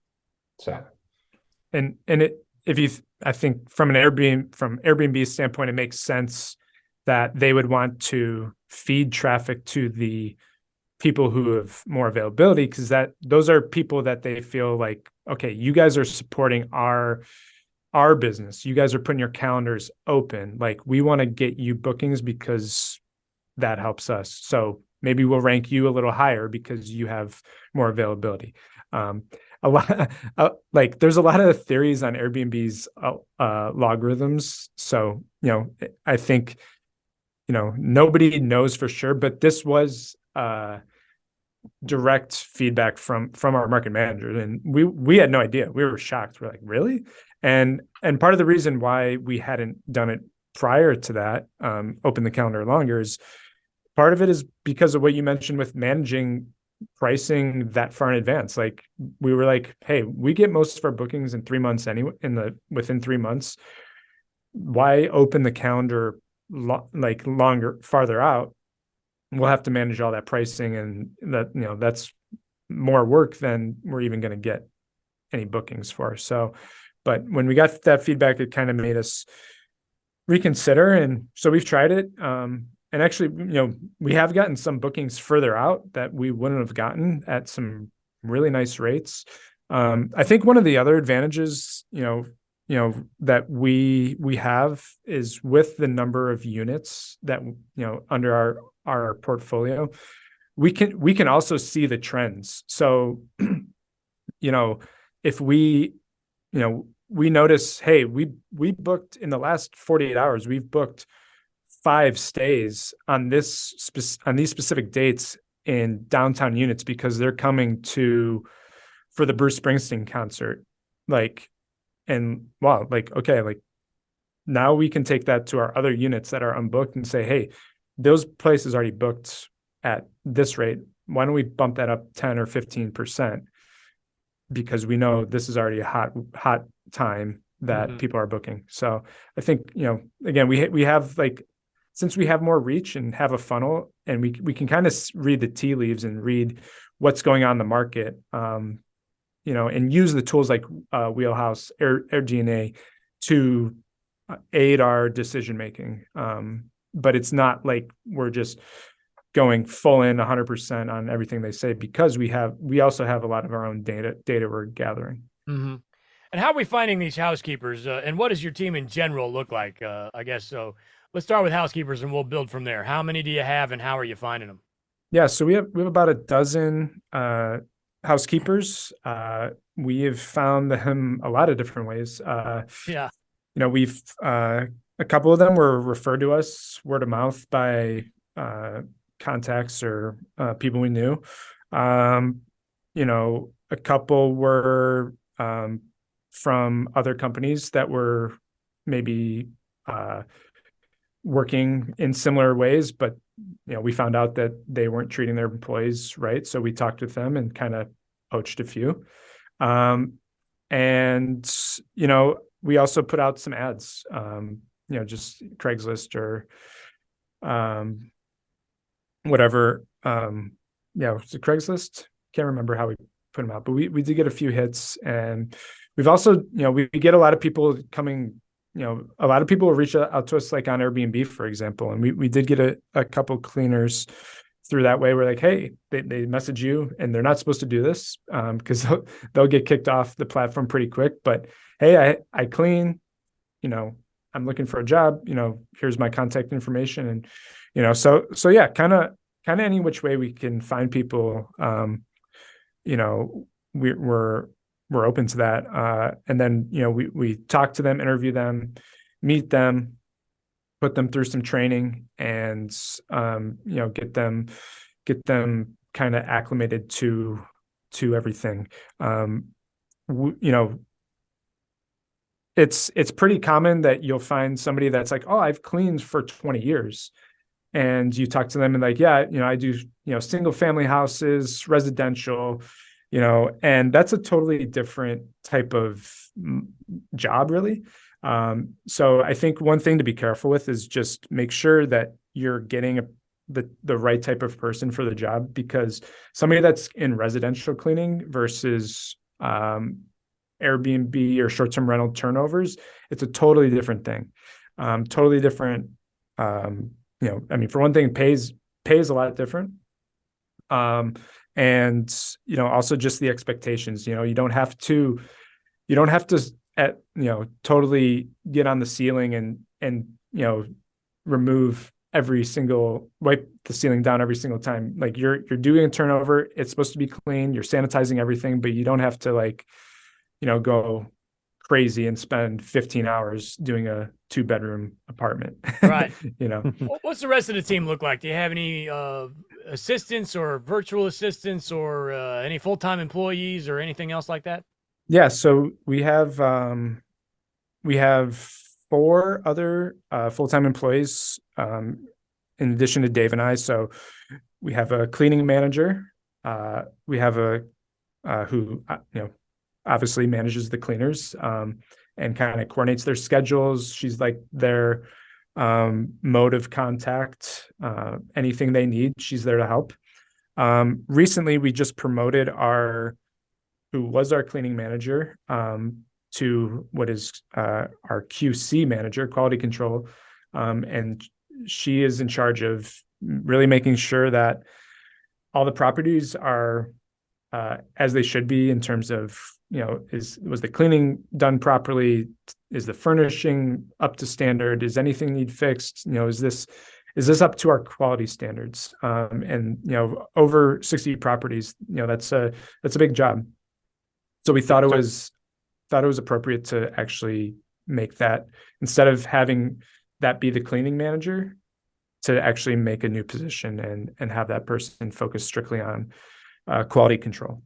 So, and it, if you, I think from Airbnb standpoint, it makes sense that they would want to feed traffic to the people who have more availability, because those are people that they feel like, okay, you guys are supporting our business. You guys are putting your calendars open. Like, we want to get you bookings because that helps us. So maybe we'll rank you a little higher because you have more availability. A lot like there's a lot of theories on Airbnb's logarithms. So, I think, nobody knows for sure, but this was direct feedback from our market manager, and we had no idea. We were shocked. We're like, really? And part of the reason why we hadn't done it prior to that, open the calendar longer, is part of it is because of what you mentioned with managing pricing that far in advance. Like, we were like, hey, we get most of our bookings in 3 months anyway, within 3 months. Why open the calendar longer, farther out? We'll have to manage all that pricing, and that's more work than we're even going to get any bookings for. So, but when we got that feedback, it kind of made us reconsider. And so we've tried it. And actually, we have gotten some bookings further out that we wouldn't have gotten at some really nice rates. I think one of the other advantages, that we have is with the number of units that, under our portfolio, we can also see the trends. So, if we notice, hey, we booked in the last 48 hours, we've booked 5 stays on these specific dates in downtown units because they're coming for the Bruce Springsteen concert. And wow, okay, now we can take that to our other units that are unbooked and say, hey, those places already booked at this rate. Why don't we bump that up 10 or 15%? Because we know this is already a hot time that people are booking. So I think, again, we have, since we have more reach and have a funnel, and we can kind of read the tea leaves and read what's going on in the market, and use the tools like Wheelhouse, AirDNA to aid our decision making. But it's not like we're just going full in 100% on everything they say, because we also have a lot of our own data we're gathering. Mm-hmm. And how are we finding these housekeepers? And what does your team in general look like? I guess so. Let's start with housekeepers, and we'll build from there. How many do you have, and how are you finding them? Yeah, so we have about a dozen housekeepers. We have found them a lot of different ways. Yeah. We've a couple of them were referred to us word of mouth by contacts or people we knew. A couple were from other companies that were maybe working in similar ways, but we found out that they weren't treating their employees right. So we talked with them and kind of poached a few. And we also put out some ads, just Craigslist or whatever. Was it Craigslist? Can't remember how we put them out, but we did get a few hits. And we've also, we get a lot of people coming. A lot of people will reach out to us, like on Airbnb, for example. And we did get a couple cleaners through that way. We're like, hey, they message you, and they're not supposed to do this because they'll get kicked off the platform pretty quick. But hey, I clean, I'm looking for a job, here's my contact information. And, so yeah, kind of any which way we can find people, we're open to that. And then, we talk to them, interview them, meet them, put them through some training, and, get them kind of acclimated to everything. It's pretty common that you'll find somebody that's like, oh, I've cleaned for 20 years. And you talk to them and like, yeah, I do, single family houses, residential, and that's a totally different type of job, really. So I think one thing to be careful with is just make sure that you're getting the right type of person for the job, because somebody that's in residential cleaning versus Airbnb or short-term rental turnovers, it's a totally different thing. Totally different. I mean, for one thing, pays a lot different. And also just the expectations. You don't have to totally get on the ceiling and wipe the ceiling down every single time. Like you're doing a turnover, it's supposed to be clean, you're sanitizing everything, but you don't have to go crazy and spend 15 hours doing a 2-bedroom apartment. Right. What's the rest of the team look like? Do you have any assistants or virtual assistants or any full-time employees or anything else like that? Yeah. So we have 4 other full-time employees in addition to Dave and I. So we have a cleaning manager. We have a who obviously manages the cleaners and kind of coordinates their schedules. She's like their mode of contact. Anything they need, she's there to help. Recently, we just promoted who was our cleaning manager to what is our QC manager, quality control. And she is in charge of really making sure that all the properties are as they should be in terms of, was the cleaning done properly? Is the furnishing up to standard? Does anything need fixed? Is this up to our quality standards? And over 60 properties, that's a big job. So we thought it was appropriate to actually make that, instead of having that be the cleaning manager, to actually make a new position and have that person focus strictly on quality control.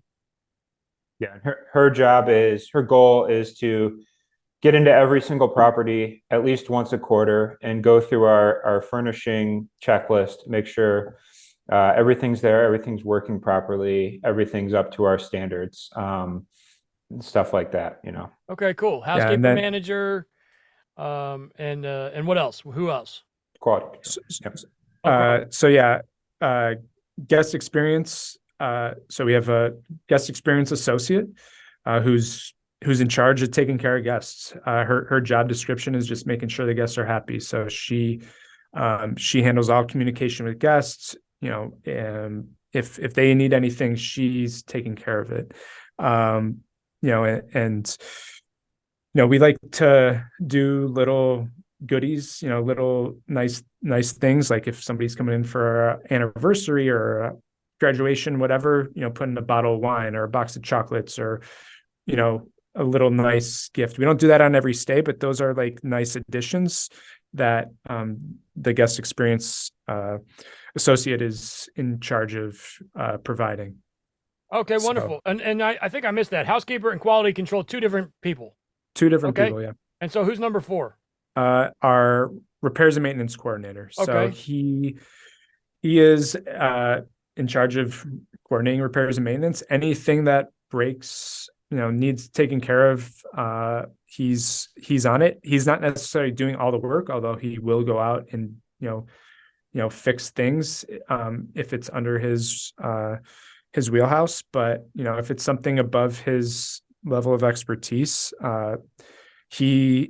Yeah, her goal is to get into every single property at least once a quarter and go through our furnishing checklist, make sure everything's there, everything's working properly, everything's up to our standards, stuff like that. Okay, cool. Housekeeper manager, and what else? Who else? Quality. Guest experience. So we have a guest experience associate who's in charge of taking care of guests. Her job description is just making sure the guests are happy. So she handles all communication with guests. And if they need anything, she's taking care of it. We like to do little goodies, little nice things. Like if somebody's coming in for an anniversary or a graduation, whatever, putting a bottle of wine or a box of chocolates or, a little nice gift. We don't do that on every stay, but those are like nice additions that the guest experience associate is in charge of providing. Okay, wonderful. And I think I missed that. Housekeeper and quality control, 2 different people. 2 different people, yeah. And so who's number 4? Our repairs and maintenance coordinator. Okay. So he is in charge of coordinating repairs and maintenance. Anything that breaks, needs taken care of, he's on it. He's not necessarily doing all the work, although he will go out and fix things if it's under his wheelhouse. But if it's something above his level of expertise, he's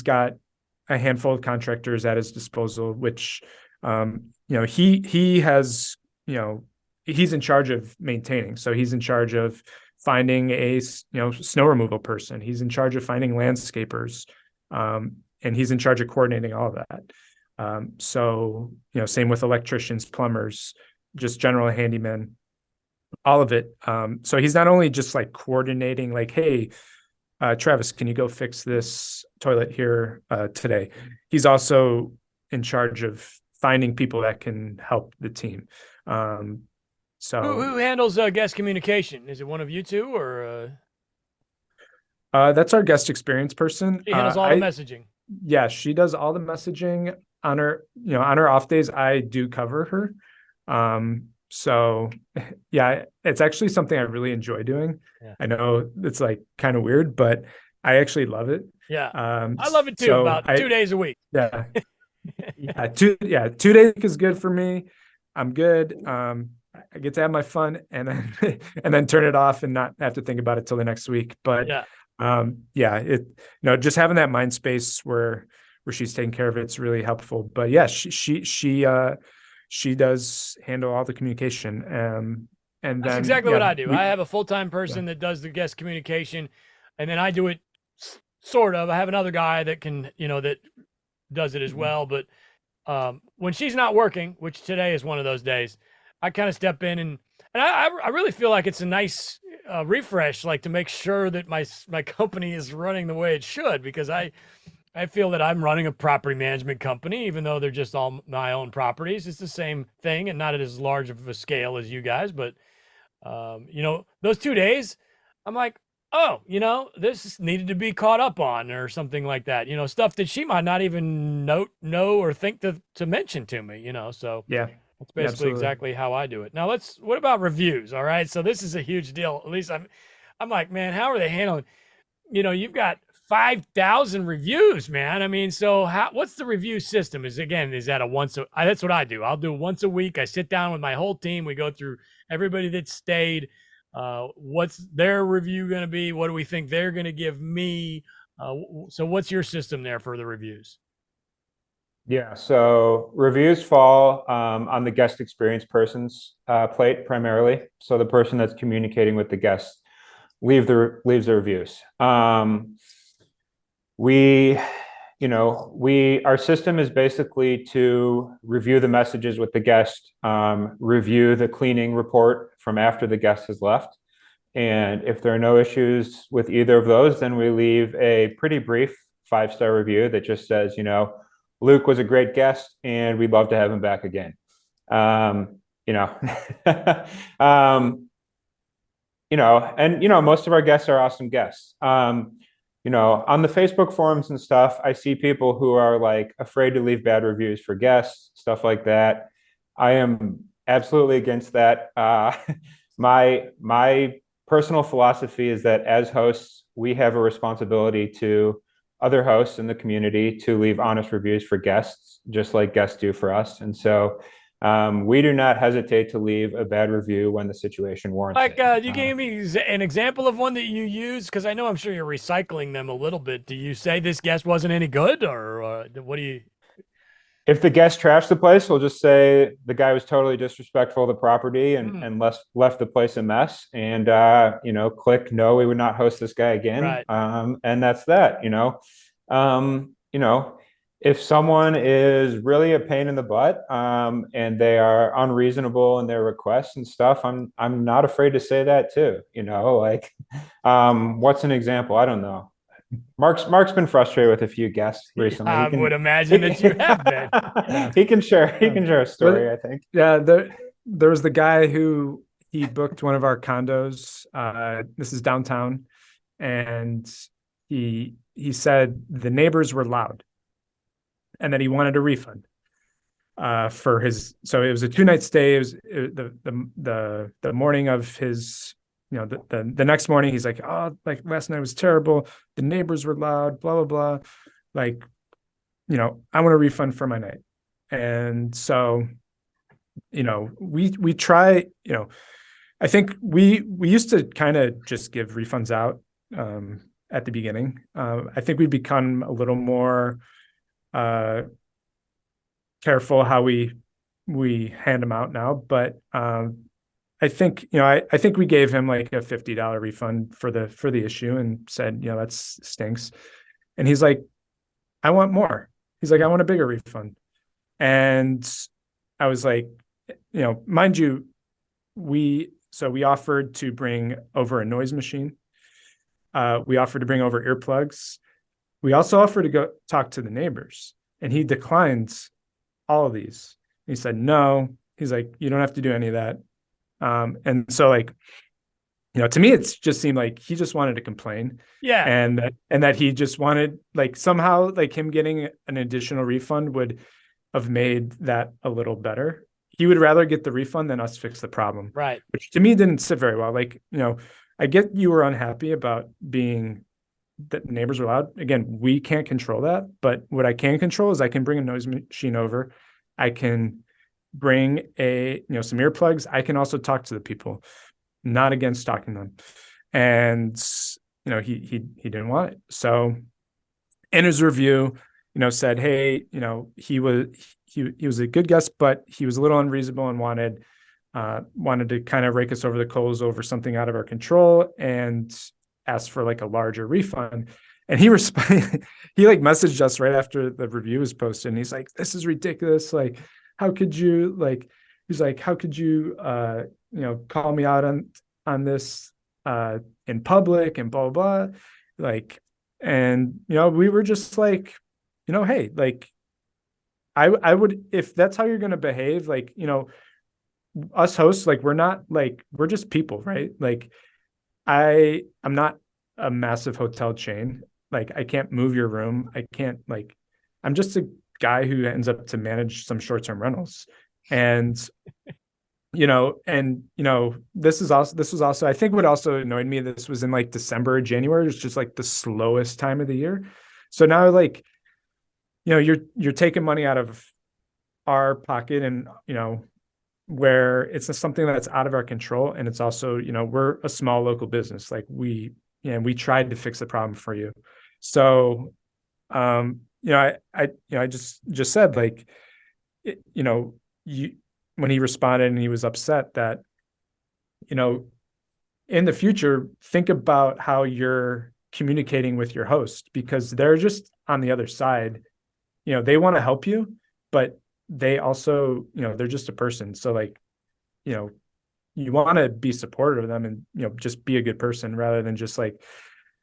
got a handful of contractors at his disposal, which he has, he's in charge of maintaining. So he's in charge of finding a snow removal person. He's in charge of finding landscapers, and he's in charge of coordinating all of that. Same with electricians, plumbers, just general handymen, all of it. So he's not only just like coordinating, like, hey, Travis, can you go fix this toilet here today? He's also in charge of finding people that can help the team. So who handles guest communication? Is it one of you 2 or? That's our guest experience person. She handles all the messaging. Yeah, she does all the messaging on her, on her off days. I do cover her. So yeah, it's actually something I really enjoy doing. Yeah. I know it's like kind of weird, but I actually love it. Yeah. I love it too, about 2 days a week. Yeah. 2 days is good for me. I'm good. I get to have my fun and then and then turn it off and not have to think about it till the next week. But Yeah. just having that mind space where she's taking care of it's really helpful. But yeah, she does handle all the communication. And That's then exactly what I do. I have a full-time yeah. person that does the guest communication, and then I do it sort of. I have another guy that can, that does it as Mhm. well. But when she's not working, which today is one of those days, I kind of step in and I really feel like it's a nice refresh, like to make sure that my company is running the way it should, because I feel that I'm running a property management company, even though they're just all my own properties. It's the same thing and not at as large of a scale as you guys, but those 2 days, I'm like, oh, this needed to be caught up on or something like that. Stuff that she might not even know or think to mention to me. So Yeah, that's basically absolutely. exactly how I do it. Now what about reviews? All right, so this is a huge deal. At least I'm like, man, how are they handling? You've got 5,000 reviews, man. I mean, so what's the review system? Is that that's what I do. I'll do once a week. I sit down with my whole team. We go through everybody that stayed. What's their review going to be? What do we think they're going to give me? So what's your system there for the reviews? Yeah, so reviews fall on the guest experience person's plate primarily. So the person that's communicating with the guests leaves the reviews. Our system is basically to review the messages with the guest, review the cleaning report from after the guest has left. And if there are no issues with either of those, then we leave a pretty brief 5-star review that just says, Luke was a great guest and we'd love to have him back again. Um, you know, most of our guests are awesome guests. On the Facebook forums and stuff, I see people who are like afraid to leave bad reviews for guests, stuff like that. I am absolutely against that. My personal philosophy is that as hosts, we have a responsibility to other hosts in the community to leave honest reviews for guests, just like guests do for us. And so we do not hesitate to leave a bad review when the situation warrants it. You gave me an example of one that you use, because I know I'm sure you're recycling them a little bit. Do you say this guest wasn't any good, or what do you? If the guest trashed the place, we'll just say the guy was totally disrespectful of the property and left the place a mess. And click no, we would not host this guy again. Right. And that's that. If someone is really a pain in the butt and they are unreasonable in their requests and stuff, I'm not afraid to say that too. What's an example? I don't know. Mark's been frustrated with a few guests recently. I would imagine that you have been. Yeah. He can share a story, I think. Yeah, there was the guy who he booked one of our condos. This is downtown, and he said the neighbors were loud, and that he wanted a refund for his. So it was a 2-night stay. It was the morning of his. The next morning he's like, oh, like last night was terrible. The neighbors were loud, blah, blah, blah. Like, I want a refund for my night. And so, we try, I think we used to kind of just give refunds out at the beginning. I think we've become a little more careful how we hand them out now. But I think we gave him like a $50 refund for the issue and said, that stinks. And he's like, I want more. He's like, I want a bigger refund. And I was like, mind you, we offered to bring over a noise machine. We offered to bring over earplugs. We also offered to go talk to the neighbors, and he declined all of these. He said, no. He's like, you don't have to do any of that. And so to me, it's just seemed like he just wanted to complain. Yeah. And that he just wanted somehow him getting an additional refund would have made that a little better. He would rather get the refund than us fix the problem. Right. Which to me didn't sit very well. I get you were unhappy about being that neighbors were loud. Again, we can't control that, but what I can control is I can bring a noise machine over. I can bring some earplugs. I can also talk to the people, not against talking to them. And, he didn't want it. So in his review, said, hey, he was a good guest, but he was a little unreasonable and wanted to kind of rake us over the coals over something out of our control and asked for like a larger refund. And he responded, he like messaged us right after the review was posted. And he's like, this is ridiculous. Like, how could you call me out on this in public and blah, blah, blah. Like, and, we were just like, hey, like, I would, if that's how you're going to behave, like, us hosts, like, we're just people, right? Like, I'm not a massive hotel chain. Like, I can't move your room. I'm just a guy who ends up to manage some short-term rentals. And, this was also, I think what also annoyed me, this was in like December or January, it's just like the slowest time of the year. So now, like, you're taking money out of our pocket and, where it's something that's out of our control. And it's also, we're a small local business. Like we tried to fix the problem for you. So, I just said, like, when he responded and he was upset that, in the future, think about how you're communicating with your host, because they're just on the other side. They want to help you, but they also, they're just a person. So, like, you want to be supportive of them and, just be a good person rather than just like,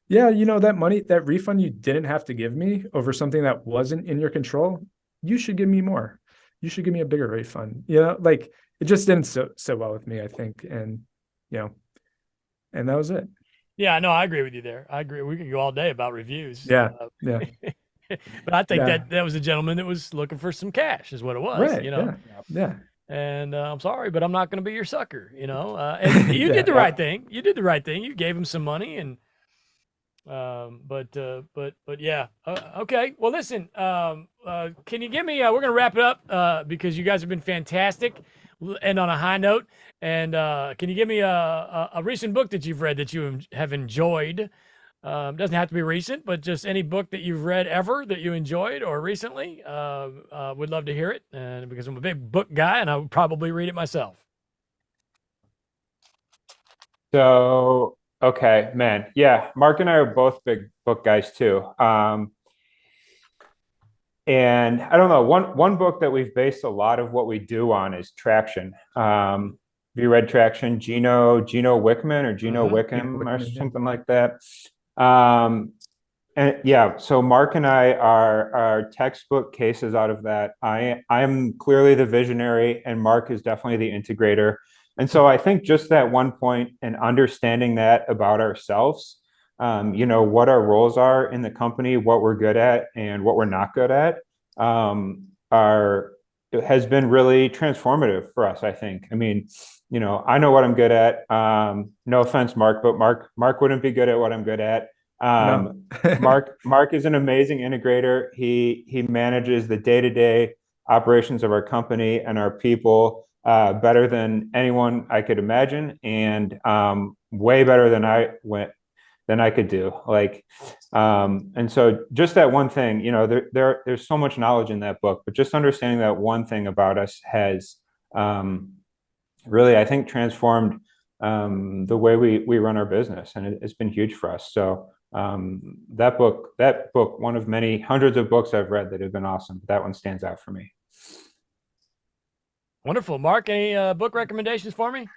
yeah, that money, that refund you didn't have to give me over something that wasn't in your control. You should give me more. You should give me a bigger refund. Like, it just didn't so well with me, I think. And, and that was it. Yeah, no, I agree with you there. I agree. We could go all day about reviews. Yeah. Yeah. But I think Yeah. that was a gentleman that was looking for some cash is what it was, Right. Yeah. Yeah. And I'm sorry, but I'm not going to be your sucker, and you did the Yeah. right thing. You did the right thing. You gave him some money and, but yeah. Okay. Well, listen, can you give me, we're going to wrap it up, because you guys have been fantastic, and on a high note. And, can you give me a recent book that you've read that you have enjoyed? Doesn't have to be recent, but just any book that you've read ever that you enjoyed or recently. Would love to hear it, and because I'm a big book guy and I would probably read it myself. So, okay, man. Yeah, Mark and I are both big book guys too. And I don't know, one book that we've based a lot of what we do on is Traction. Have you read Traction? Gino Wickman or Gino Wickham or something like that. And yeah, so Mark and I are textbook cases out of that. I'm clearly the visionary, and Mark is definitely the integrator. And so I think just that one point and understanding that about ourselves, what our roles are in the company, what we're good at and what we're not good at, has been really transformative for us, I think. I mean, I know what I'm good at. No offense, Mark, but Mark wouldn't be good at what I'm good at. No. Mark is an amazing integrator. He manages the day-to-day operations of our company and our people better than anyone I could imagine, and way better than I could do. Like, and so just that one thing, there's so much knowledge in that book, but just understanding that one thing about us has really, I think, transformed the way we run our business, and it's been huge for us. So that book, one of many hundreds of books I've read that have been awesome. That one stands out for me. Wonderful. Mark, any book recommendations for me?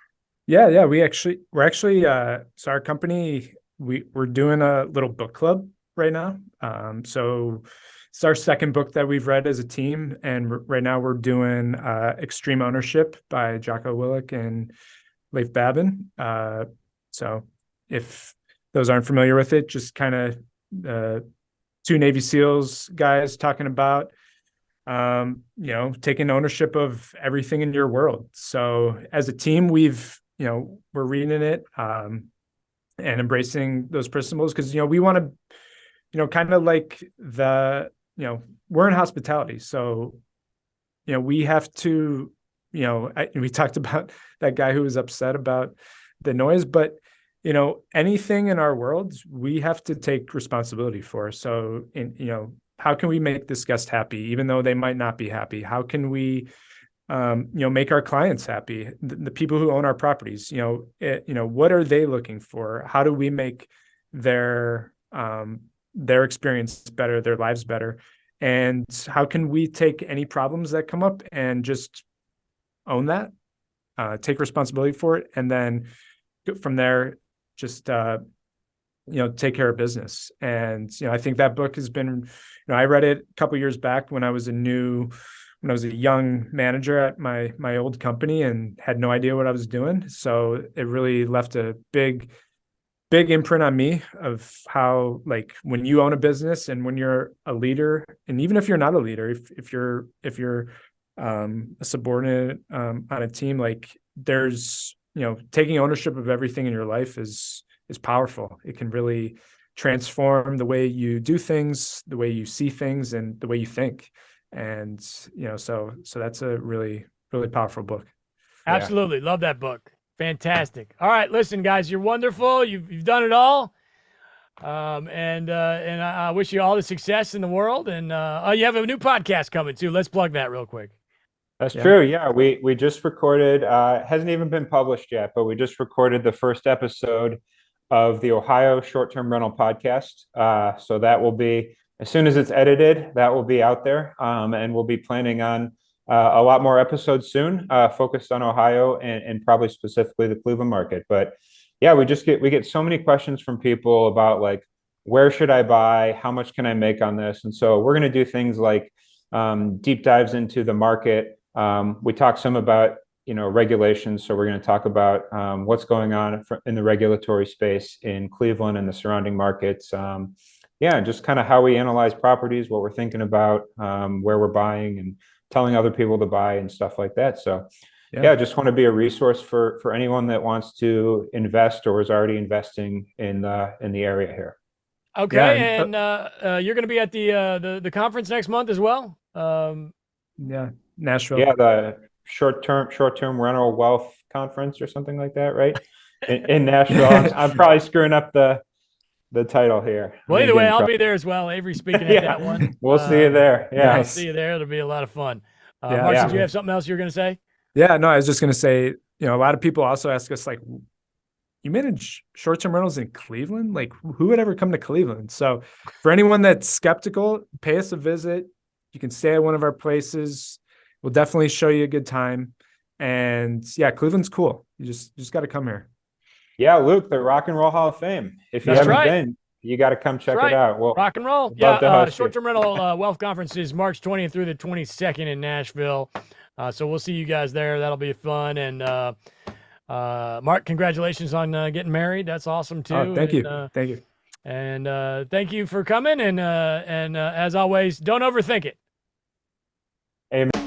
Yeah. We're actually, so our company, we're doing a little book club right now. So it's our second book that we've read as a team. And right now we're doing Extreme Ownership by Jocko Willink and Leif Babin. So if those aren't familiar with it, just kind of two Navy SEALs guys talking about, taking ownership of everything in your world. So as a team, we're reading it and embracing those principles, because, we want kind of like we're in hospitality. So, we have to, we talked about that guy who was upset about the noise, but, anything in our world, we have to take responsibility for. So, how can we make this guest happy, even though they might not be happy? How can we, make our clients happy, the people who own our properties? What are they looking for? How do we make their experience better, their lives better? And how can we take any problems that come up and just own that, take responsibility for it, and then from there, just take care of business. And I think that book has been, I read it a couple years back when I was a young manager at my old company and had no idea what I was doing. So it really left a big imprint on me of how, like, when you own a business and when you're a leader, and even if you're not a leader, if you're a subordinate on a team, like, there's, taking ownership of everything in your life is powerful. It can really transform the way you do things, the way you see things, and the way you think. And, so that's a really, really powerful book. Absolutely. Love that book. Fantastic. All right, listen, guys, you're wonderful. You've done it all. And I wish you all the success in the world. And you have a new podcast coming too. Let's plug that real quick. That's true. Yeah, we just recorded, hasn't even been published yet, but we just recorded the first episode of the Ohio Short-Term Rental Podcast. So that will be, as soon as it's edited, that will be out there. And we'll be planning on a lot more episodes soon, focused on Ohio and probably specifically the Cleveland market. But yeah, we get so many questions from people about, like, where should I buy? How much can I make on this? And so we're going to do things like deep dives into the market. We talked some about, regulations. So we're going to talk about what's going on in the regulatory space in Cleveland and the surrounding markets. Just kind of how we analyze properties, what we're thinking about, where we're buying, and telling other people to buy and stuff like that. So I just want to be a resource for anyone that wants to invest or is already investing in the area here. Okay. And you're going to be at the conference next month as well. Nashville. Yeah, the short-term rental wealth conference or something like that, right? In Nashville. I'm probably screwing up the title here. Well, either way, I'll be there as well. Avery's speaking at that one. We'll see you there. Yeah, I'll see you there. It'll be a lot of fun. Mark, did you have something else you were going to say? Yeah, no, I was just going to say, a lot of people also ask us, like, you manage short-term rentals in Cleveland? Like, who would ever come to Cleveland? So for anyone that's skeptical, pay us a visit. You can stay at one of our places. We'll definitely show you a good time. And yeah, Cleveland's cool. You just got to come here. Yeah, Luke, the Rock and Roll Hall of Fame. If you haven't been, you got to come check it out. Well, rock and roll. Yeah, short-term rental wealth conference is March 20th through the 22nd in Nashville. So we'll see you guys there. That'll be fun. And Mark, congratulations on getting married. That's awesome too. Oh, thank you. Thank you. And thank you for coming. And as always, don't overthink it. Amen.